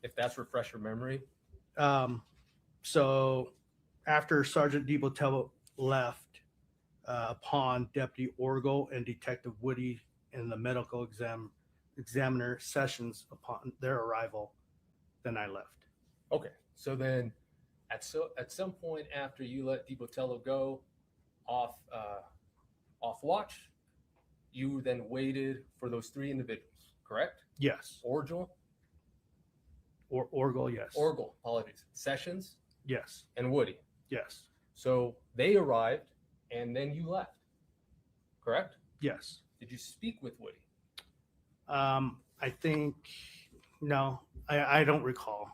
if that's refresh your memory. So after Sergeant DiBotello left, upon Deputy Orgel and Detective Woody and the medical examiner Sessions upon their arrival, then I left. Okay. So then at some point after you let DiBotello go off watch, you then waited for those three individuals, correct? Yes. Orgel, Orgel, yes. Orgel, apologies. Sessions Yes. and Woody. Yes. So they arrived and then you left, correct? Yes. Did you speak with Woody? I think, no, I don't recall.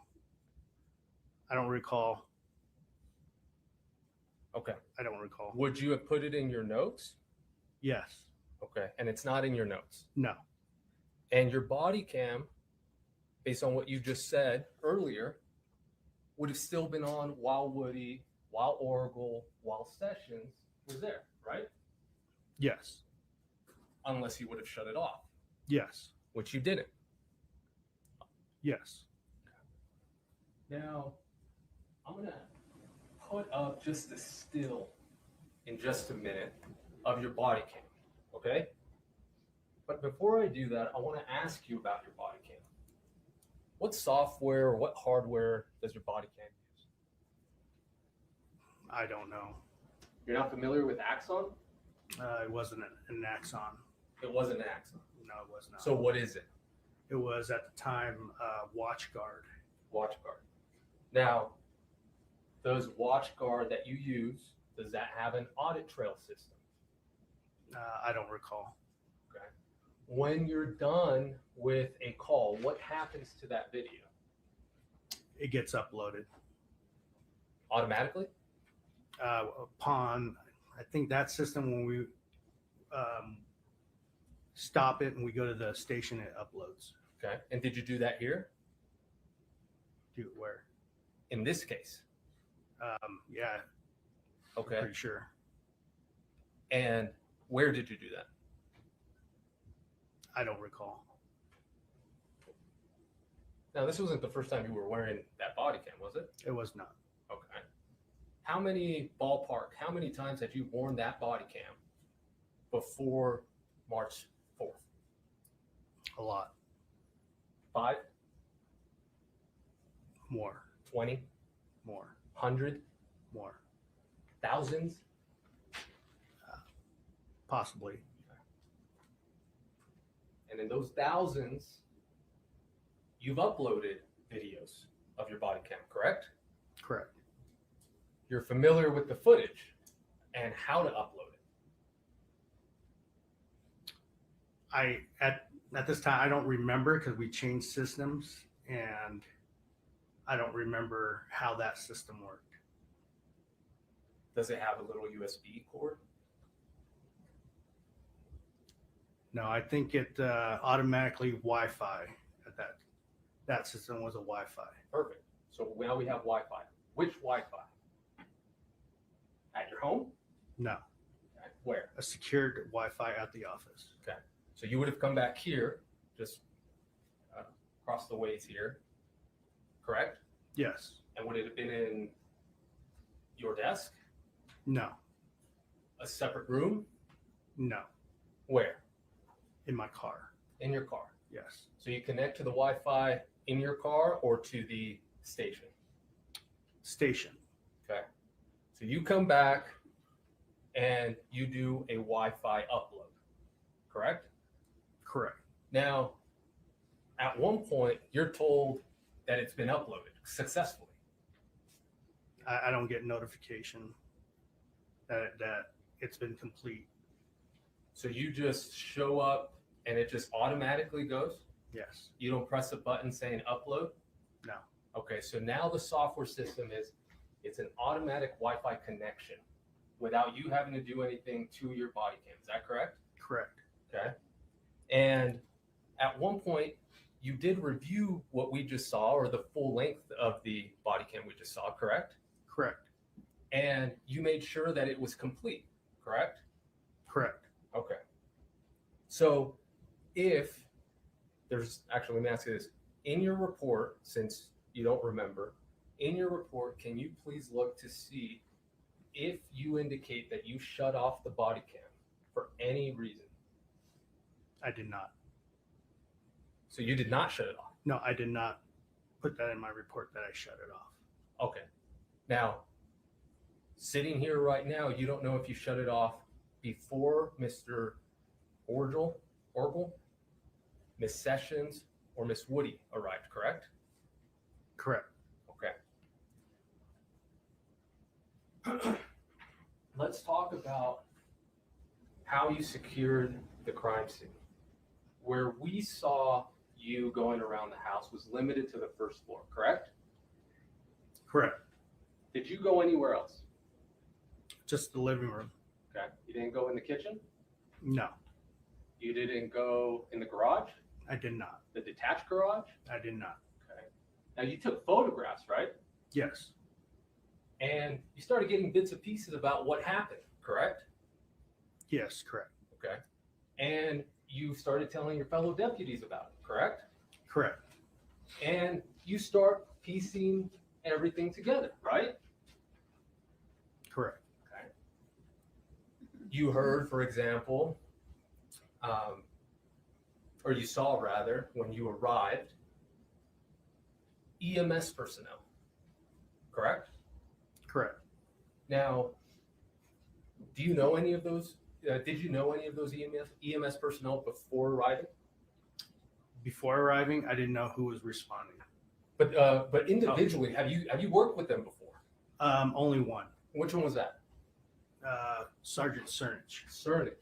I don't recall. Okay. I don't recall. Would you have put it in your notes? Yes. Okay. And it's not in your notes. No. And your body cam, based on what you just said earlier, would have still been on while Woody, while Orgel, while Sessions was there, right? Yes. Unless you would have shut it off, Yes. which you didn't. Yes. Now, I'm going to put up just a still in just a minute of your body cam, okay? But before I do that, I want to ask you about your body cam. What software or what hardware does your body cam use? I don't know. You're not familiar with Axon? It wasn't an Axon. It wasn't Axon. No, it was not. So what is it? It was at the time WatchGuard. WatchGuard. Now, those WatchGuard that you use, does that have an audit trail system? I don't recall. Okay. When you're done with a call, what happens to that video? It gets uploaded. Automatically? Upon, I think that system, when we stop it and we go to the station, it uploads. Okay. And did you do that here? Do it where? In this case? Yeah, Okay. pretty sure. And where did you do that? I don't recall. Now, this wasn't the first time you were wearing that body cam, was it? It was not. Okay. How many times had you worn that body cam before March 4th? A lot. 5, More. 20, More. 100, More. thousands? Possibly. And in those thousands, you've uploaded videos of your body cam, correct? Correct. You're familiar with the footage and how to upload it. At this time, I don't remember because we changed systems and I don't remember how that system worked. Does it have a little USB cord? No, I think it automatically Wi-Fi at that system was a Wi-Fi. Perfect. So now we have Wi-Fi. Which Wi-Fi? At your home? No, Okay. Where? a secured Wi-Fi at the office. Okay. So you would have come back here, just across the ways here, correct? Yes. And would it have been in your desk? No. A separate room? No. Where? In my car. In your car. Yes. So you connect to the Wi-Fi in your car or to the station? Station. Okay. So you come back and you do a Wi-Fi upload, correct? Correct. Now, at one point, you're told that it's been uploaded successfully. I don't get notification that it's been complete. So you just show up and it just automatically goes? Yes. You don't press a button saying upload? No. Okay, so now the software system it's an automatic Wi-Fi connection. without you having to do anything to your body cam. Is that correct? Correct. Okay. And at one point, you did review what we just saw, or the full length of the body cam we just saw, correct? Correct. And you made sure that it was complete, correct? Correct. Okay. So if there's, actually, let me ask you this. In your report, since you don't remember, in your report, can you please look to see if you indicate that you shut off the body cam for any reason? I did not. So you did not shut it off? No, I did not put that in my report that I shut it off. Okay. Now, sitting here right now, you don't know if you shut it off before Mr. Orgel, Miss Sessions, or Miss Woody arrived, correct? Correct. Okay. Let's talk about how you secured the crime scene. Where we saw you going around the house was limited to the first floor, correct? Correct. Did you go anywhere else? Just the living room. Okay. You didn't go in the kitchen? No, You didn't go in the garage? I did not. The detached garage? I did not. Okay. Now you took photographs, right? Yes. And you started getting bits and pieces about what happened, correct? Yes, correct. Okay. And you started telling your fellow deputies about it, correct? Correct. And you start piecing everything together, right? Correct. Okay. You heard, for example, or you saw rather, when you arrived, EMS personnel, correct? Correct. Now, do you know any of those? Did you know any of those EMS personnel before arriving? Before arriving, I didn't know who was responding. But individually, have you worked with them before? Only one. Which one was that? Sergeant Cernich. Cernich.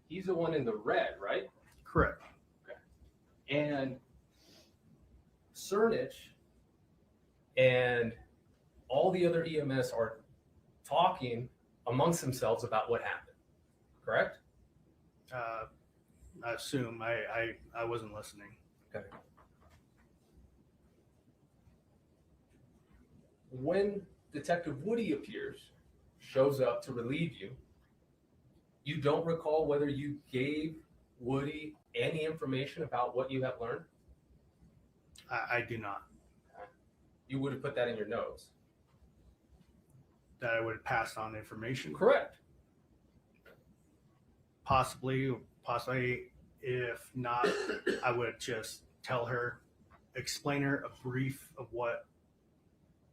He's the one in the red, right? Correct. And Cernich and all the other EMS are talking amongst themselves about what happened, correct? I assume I wasn't listening. Okay. When Detective Woody appears, shows up to relieve you, you don't recall whether you gave Woody any information about what you have learned? I do not. Okay. You would have put that in your notes. That I would pass on information. Correct. Possibly. If not, I would just tell her, explain her a brief of what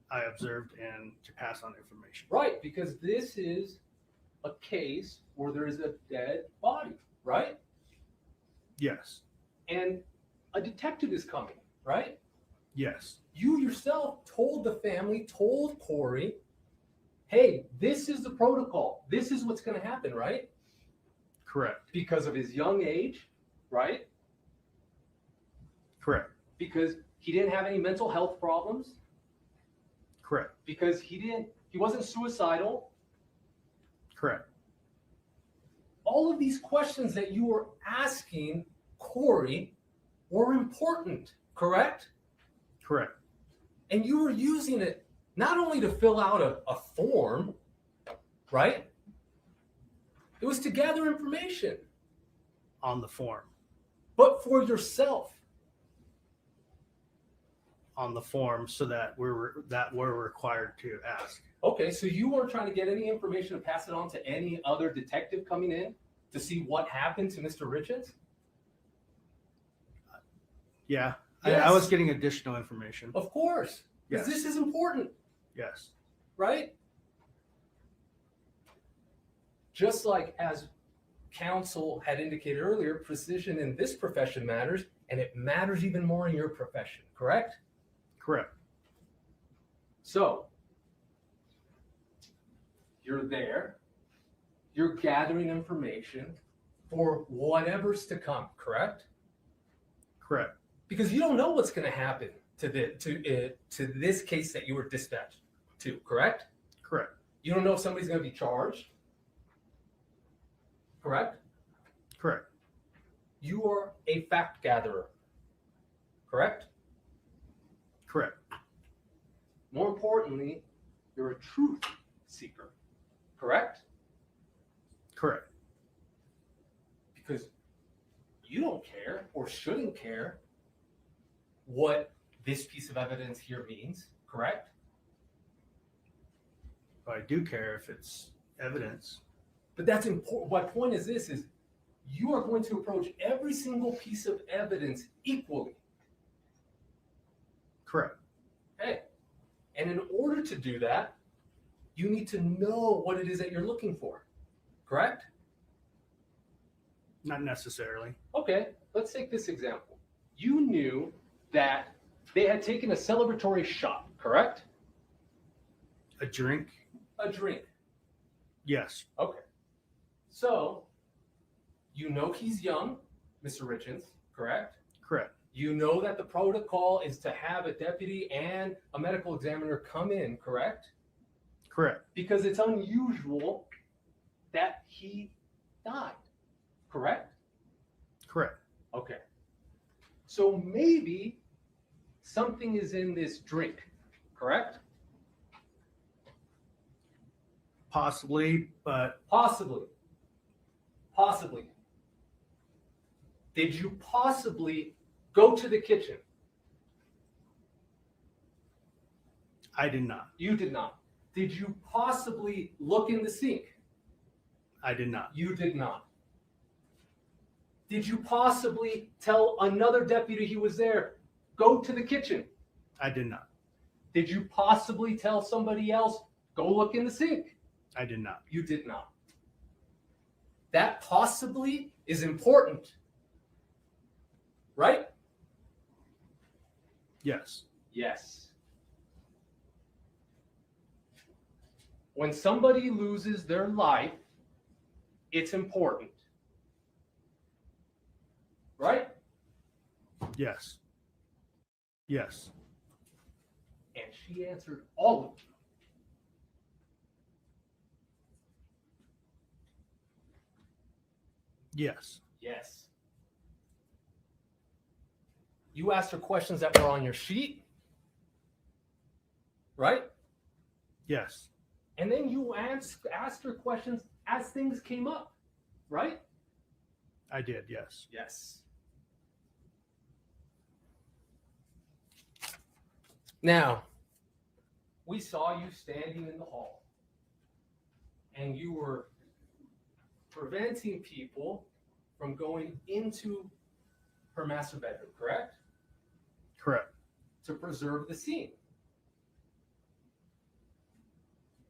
I observed and to pass on information. Right, because this is a case where there is a dead body, right? Yes. And a detective is coming, right? Yes. You yourself told the family, told Kouri, hey, this is the protocol. This is what's going to happen, right? Correct. Because of his young age, right? Correct. Because he didn't have any mental health problems. Correct. Because he wasn't suicidal. Correct. All of these questions that you were asking Kouri were important, correct? Correct. And you were using it not only to fill out a form, right? It was to gather information. On the form. But for yourself. On the form, so that we're required to ask. Okay, so you weren't trying to get any information to pass it on to any other detective coming in to see what happened to Mr. Richins? Yeah. Yes. I was getting additional information. Of course, because Yes. this is important, Yes. right? Just like as counsel had indicated earlier, precision in this profession matters, and it matters even more in your profession, correct? Correct. So, you're there, you're gathering information for whatever's to come, correct? Correct. Because you don't know what's going to happen to this case that you were dispatched to, correct? Correct. You don't know if somebody's going to be charged. correct? Correct. You are a fact gatherer, correct? Correct. More importantly, you're a truth seeker, correct? Correct. Because you don't care or shouldn't care what this piece of evidence here means, correct? But I do care if it's evidence. But that's important. My point is this, is you are going to approach every single piece of evidence equally. Correct. Okay. And in order to do that, you need to know what it is that you're looking for, correct? Not necessarily. Okay, let's take this example. You knew that they had taken a celebratory shot, correct? A drink? A drink. Yes. Okay. So, you know he's young, Mr. Richins, correct? Correct. You know that the protocol is to have a deputy and a medical examiner come in, correct? Correct. Because it's unusual that he died, correct? Correct. Okay. So maybe something is in this drink, correct? Possibly, but Possibly. Possibly. Did you possibly go to the kitchen? I did not. You did not. Did you possibly look in the sink? I did not. You did not. Did you possibly tell another deputy he was there, go to the kitchen? I did not. Did you possibly tell somebody else, go look in the sink? I did not. You did not. That possibly is important, right? Yes. Yes. When somebody loses their life, it's important. Right? Yes. Yes. And she answered all of them. Yes. Yes. You asked her questions that were on your sheet, right? Yes. And then you asked her questions as things came up, right? I did. Yes. Yes. Now, we saw you standing in the hall, and you were preventing people from going into her master bedroom, correct? Correct. To preserve the scene.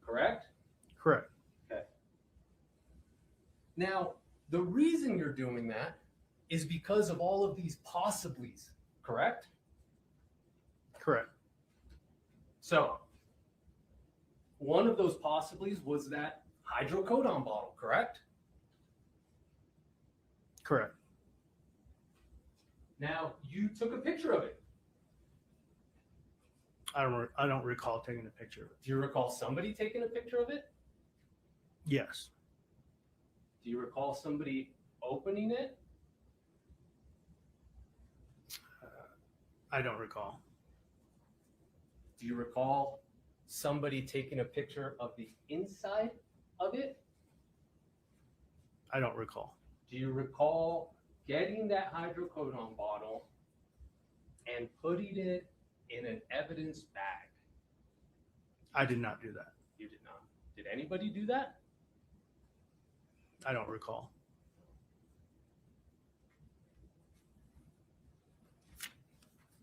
Correct? Correct. Okay. Now, the reason you're doing that is because of all of these possiblies, correct? Correct. So, one of those possibilities was that hydrocodone bottle, correct? Correct. Now, you took a picture of it. I don't recall taking a picture of it. Do you recall somebody taking a picture of it? Yes. Do you recall somebody opening it? I don't recall. Do you recall somebody taking a picture of the inside of it? I don't recall. Do you recall getting that hydrocodone bottle and putting it in an evidence bag? I did not do that. You did not. Did anybody do that? I don't recall.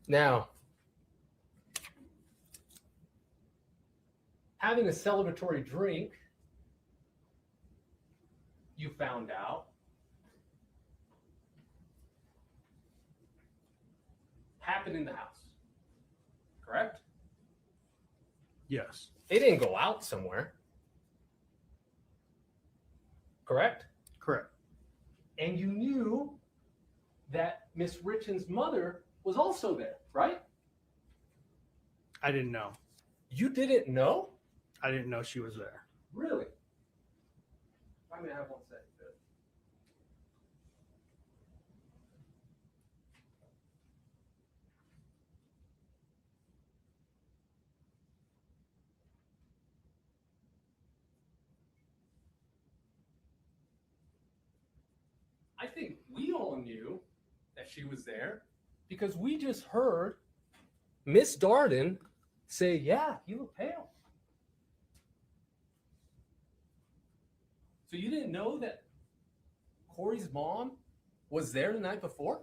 Now, having a celebratory drink, you found out, happened in the house, correct? Yes. They didn't go out somewhere, correct? Correct. And you knew that Miss Richins' mother was also there, right? I didn't know. You didn't know? I didn't know she was there. Really? I'm gonna have one second. think we all knew that she was there because we just heard Miss Darden say, yeah, you look pale. So you didn't know that Kouri's mom was there the night before?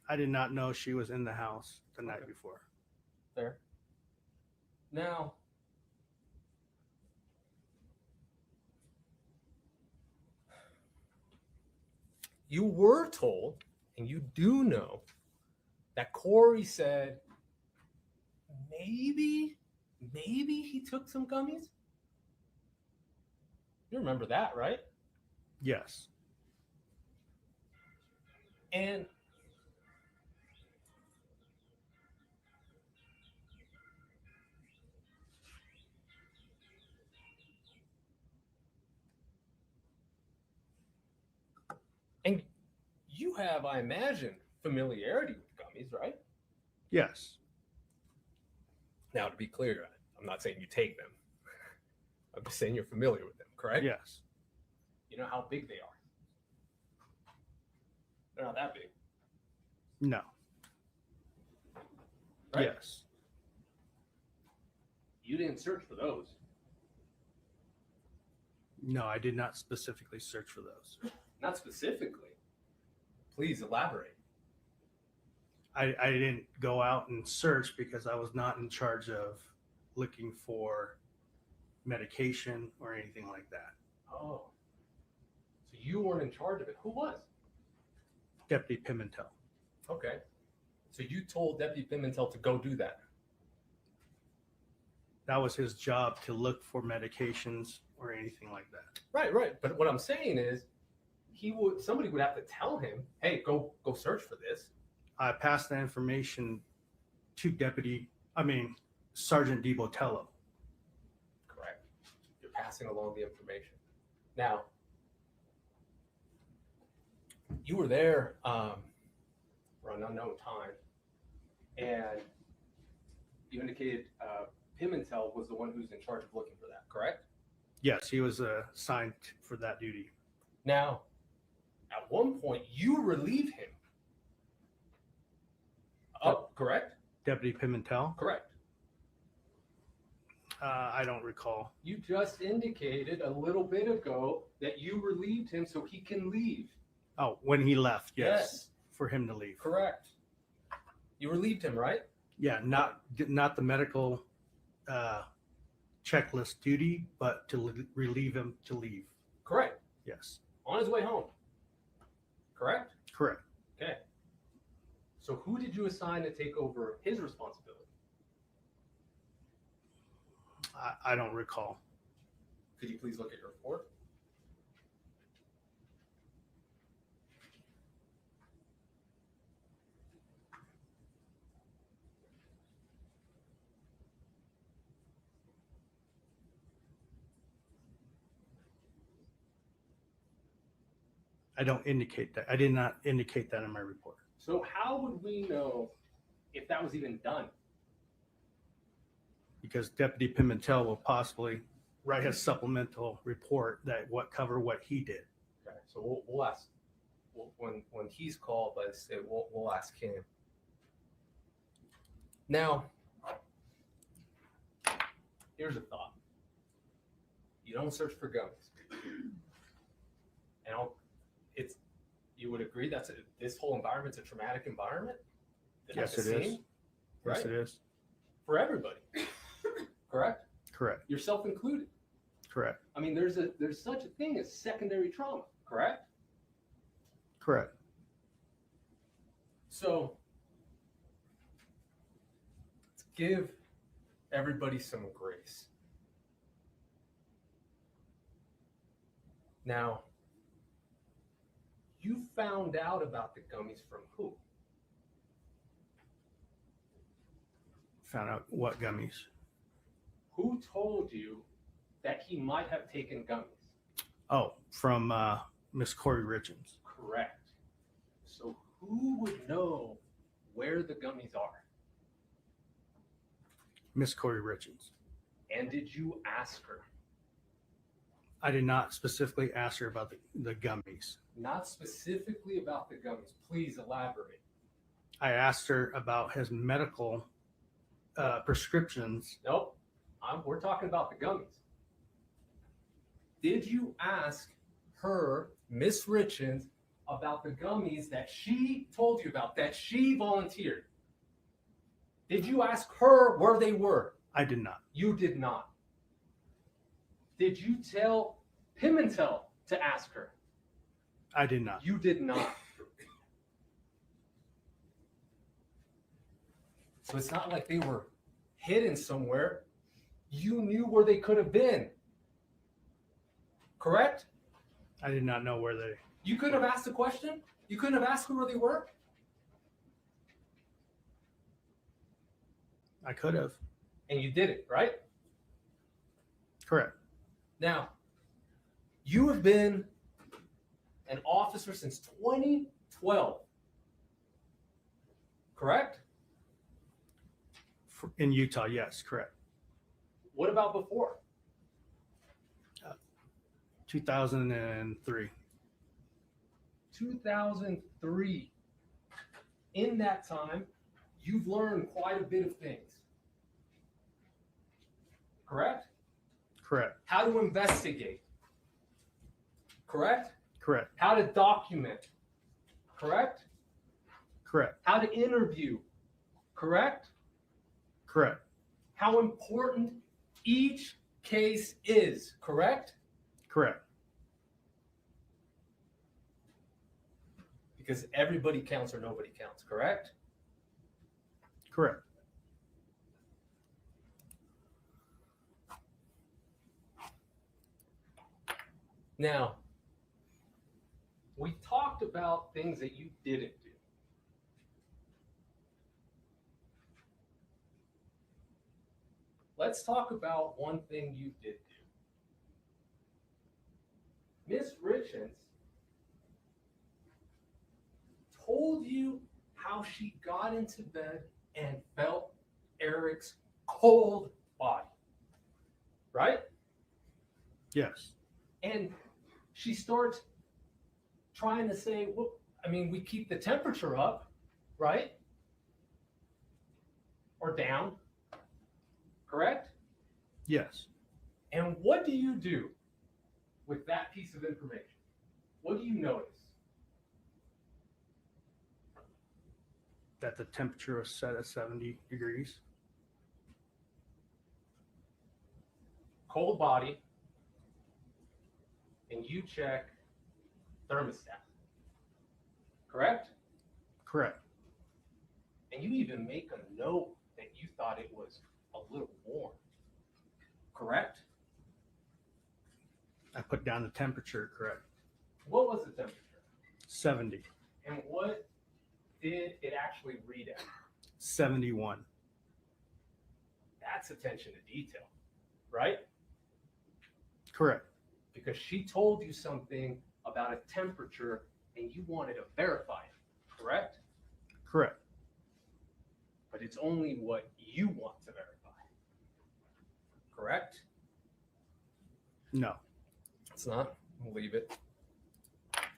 I did not know she was in the house the night before. Fair. Now, you were told, and you do know, that Kouri said maybe he took some gummies? You remember that, right? Yes. And you have, I imagine, familiarity with gummies, right? Yes. Now, to be clear, I'm not saying you take them. I'm just saying you're familiar with them, correct? Yes. You know how big they are. They're not that big, No. right? Yes. You didn't search for those. No, I did not specifically search for those. Not specifically. Please elaborate. I didn't go out and search because I was not in charge of looking for medication or anything like that. Oh. So you weren't in charge of it. Who was? Deputy Pimentel. Okay. So you told Deputy Pimentel to go do that. That was his job, to look for medications or anything like that. Right. But what I'm saying is, somebody would have to tell him, hey, go search for this. I passed that information to Sergeant DiBotello. Correct. You're passing along the information. Now, you were there for an unknown time, and you indicated Pimentel was the one who's in charge of looking for that, correct? Yes, he was assigned for that duty. Now, at one point, you relieved him. Oh, correct? Deputy Pimentel? Correct. I don't recall. You just indicated a little bit ago that you relieved him so he can leave. Oh, when he left, yes. Yes. For him to leave. Correct. You relieved him, right? Yeah, not the medical checklist duty, but to relieve him to leave. Correct. Yes. On his way home. Correct? Correct. Okay. So who did you assign to take over his responsibility? I don't recall. Could you please look at your report? I don't indicate that. I did not indicate that in my report. So how would we know if that was even done? Because Deputy Pimentel will possibly write his supplemental report that cover what he did. Okay, so we'll ask when he's called. Let's say we'll ask him. Now, here's a thought. You don't search for gummies, and you would agree this whole environment's a traumatic environment. Yes, it is. Right? Yes, it is. For everybody. Correct? Correct. Yourself included. Correct. I mean, there's such a thing as secondary trauma, correct? Correct. So let's give everybody some grace. Now, you found out about the gummies from who? Found out what gummies. Who told you that he might have taken gummies? Oh, from Miss Kouri Richins. Correct. So who would know where the gummies are? Miss Kouri Richins. And did you ask her? I did not specifically ask her about the gummies. Not specifically about the gummies. Please elaborate. I asked her about his medical prescriptions. Nope. We're talking about the gummies. Did you ask her, Miss Richins, about the gummies that she told you about, that she volunteered? Did you ask her where they were? I did not. You did not. Did you tell Pimentel to ask her? I did not. You did not. So it's not like they were hidden somewhere. You knew where they could have been. Correct? I did not know where they. You couldn't have asked a question? You couldn't have asked where they were? I could have. And you did it, right? Correct. Now, you have been an officer since 2012. Correct? In Utah, yes, correct. What about before? 2003. 2003. In that time, you've learned quite a bit of things. Correct? Correct. How to investigate. Correct? Correct. How to document. Correct? Correct. How to interview. Correct? Correct. How important each case is. Correct? Correct. Because everybody counts or nobody counts. Correct? Correct. Now, we talked about things that you didn't do. Let's talk about one thing you did do. Miss Richins told you how she got into bed and felt Eric's cold body. Right? Yes. And she starts trying to say, well, I mean, we keep the temperature up, right? Or down, correct? Yes. And what do you do with that piece of information? What do you notice? That the temperature was set at 70 degrees. Cold body, and you check thermostat, correct? Correct. And you even make a note that you thought it was a little warm, correct? I put down the temperature, correct. What was the temperature? 70. And what did it actually read at? 71. That's attention to detail, right? Correct. Because she told you something about a temperature and you wanted to verify it, correct? Correct. But it's only what you want to verify, correct? No. It's not. We'll leave it.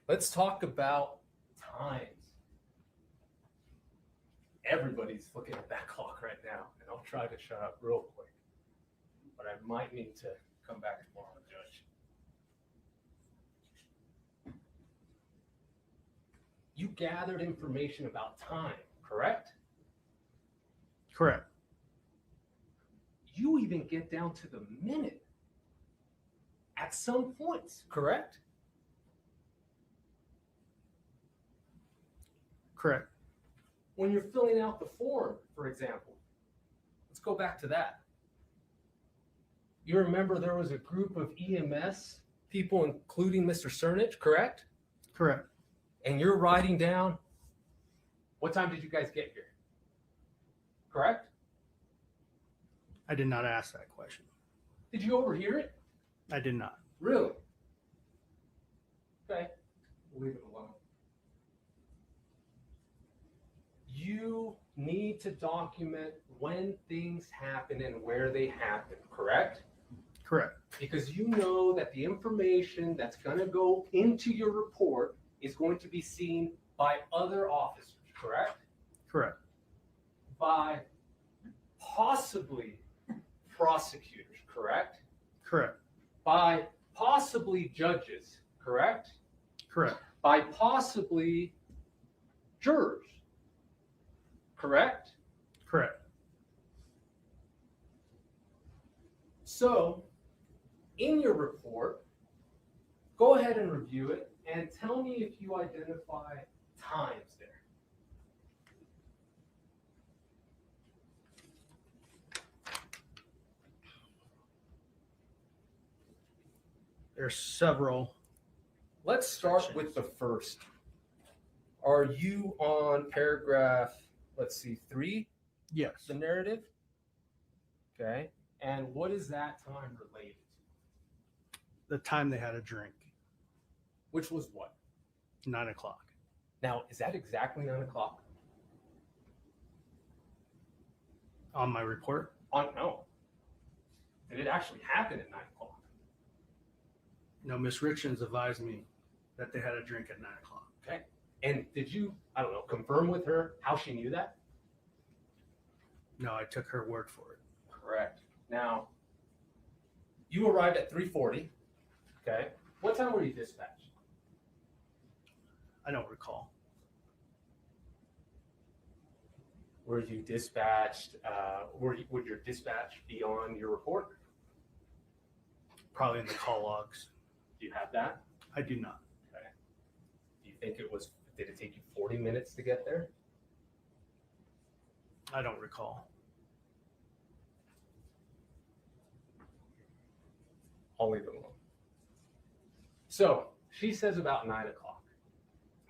Let's talk about times. Everybody's looking at that clock right now, and I'll try to shut up real quick. But I might need to come back tomorrow, Judge. You gathered information about time, correct? Correct. You even get down to the minute at some points, correct? Correct. When you're filling out the form, for example. Let's go back to that. You remember there was a group of EMS people, including Mr. Cernich, correct? Correct. And you're writing down, what time did you guys get here? Correct? I did not ask that question. Did you overhear it? I did not. Really? Okay. We'll leave it alone. You need to document when things happen and where they happen, correct? Correct. Because you know that the information that's going to go into your report is going to be seen by other officers, correct? Correct. By possibly prosecutors, correct? Correct. By possibly judges, correct? Correct. By possibly jurors, correct? Correct. So, in your report, go ahead and review it and tell me if you identify times there. There's several. Let's start with the first. Are you on paragraph, let's see, 3, Yes. the narrative? Okay. And what is that time related to? The time they had a drink, Which was what? 9 o'clock. Now, is that exactly 9 o'clock? On my report, No. Did it actually happen at 9 o'clock? no, Miss Richins advised me that they had a drink at 9 o'clock. Okay. And did you, I don't know, confirm with her how she knew that? No, I took her word for it. Correct. Now, you arrived at 3:40. Okay. What time were you dispatched? I don't recall. Were you dispatched? Would your dispatch be on your report? Probably in the call logs. Do you have that? I do not. Okay. Do you think did it take you 40 minutes to get there? I don't recall. I'll leave it alone. So she says about 9 o'clock.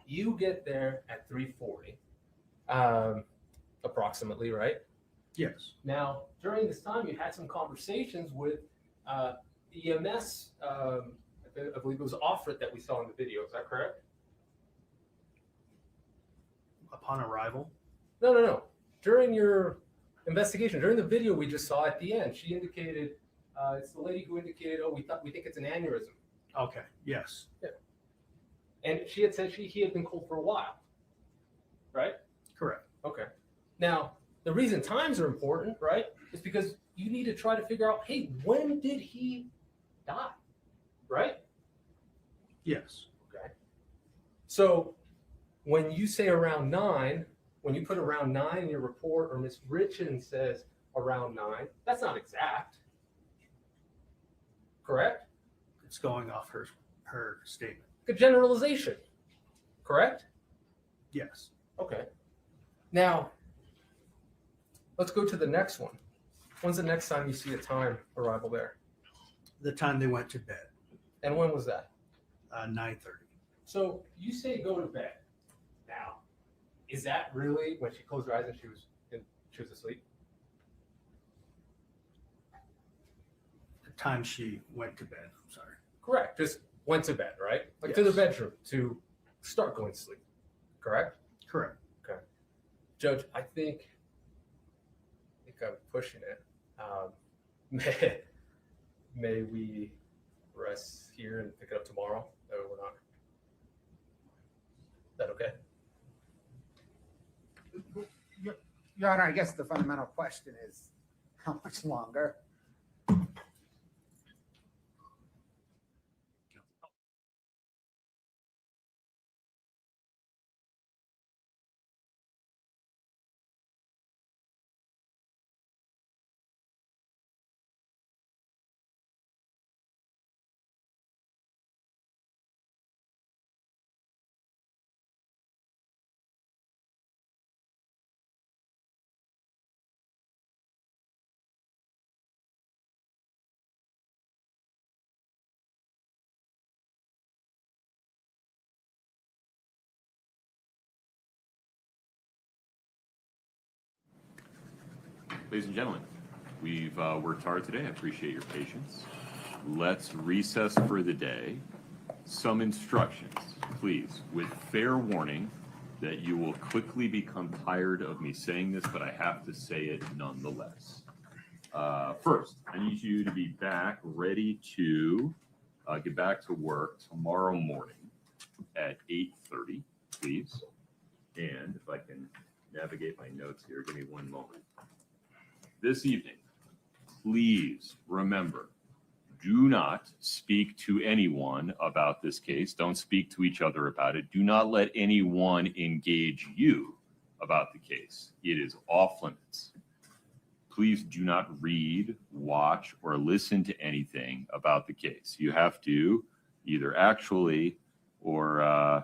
You get there at 3:40, approximately, right? Yes. Now, during this time, you had some conversations with EMS. I believe it was Offred that we saw in the video. Is that correct? Upon arrival, No. During your investigation, during the video we just saw at the end, she indicated, it's the lady who indicated, oh, we think it's an aneurysm. okay, yes, And she had said he had been cold for a while, right? correct. Okay. Now, the reason times are important, right, is because you need to try to figure out, hey, when did he die, right? Yes, Okay. So when you say around 9, when you put around 9 in your report, or Ms. Richins says around 9, that's not exact, correct? it's going off her statement. A generalization, correct? Yes, Okay. Now, let's go to the next one. When's the next time you see a time arrival there? the time they went to bed, And when was that? 9:30. So you say go to bed. Now, is that really when she closed her eyes and she was asleep? The time she went to bed. I'm sorry. Correct. Just went to bed, right? Like to the Yes. bedroom to start going to sleep. Correct? Correct. Judge, I think I'm pushing it. May we rest here and pick it up tomorrow? No, we're not. Is that okay? Your Honor, I guess the fundamental question is, how much longer? Ladies and gentlemen, we've worked hard today. I appreciate your patience. Let's recess for the day. Some instructions, please, with fair warning that you will quickly become tired of me saying this, but I have to say it nonetheless. First, I need you to be back ready to get back to work tomorrow morning at 8:30, please. And if I can navigate my notes here, give me one moment. This evening, please remember, do not speak to anyone about this case. Don't speak to each other about it. Do not let anyone engage you about the case. It is off limits. Please do not read, watch, or listen to anything about the case. You have to either actually or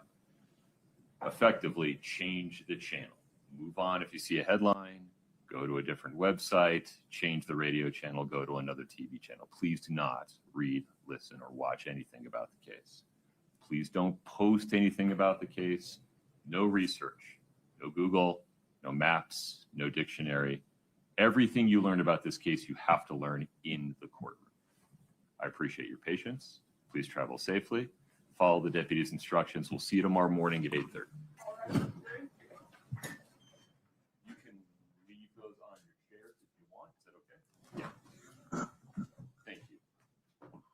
effectively change the channel. Move on if you see a headline, go to a different website, change the radio channel, go to another TV channel. Please do not read, listen, or watch anything about the case. Please don't post anything about the case. No research, no Google, no maps, no dictionary. Everything you learn about this case, you have to learn in the courtroom. I appreciate your patience. Please travel safely. Follow the deputy's instructions. We'll see you tomorrow morning at 8:30.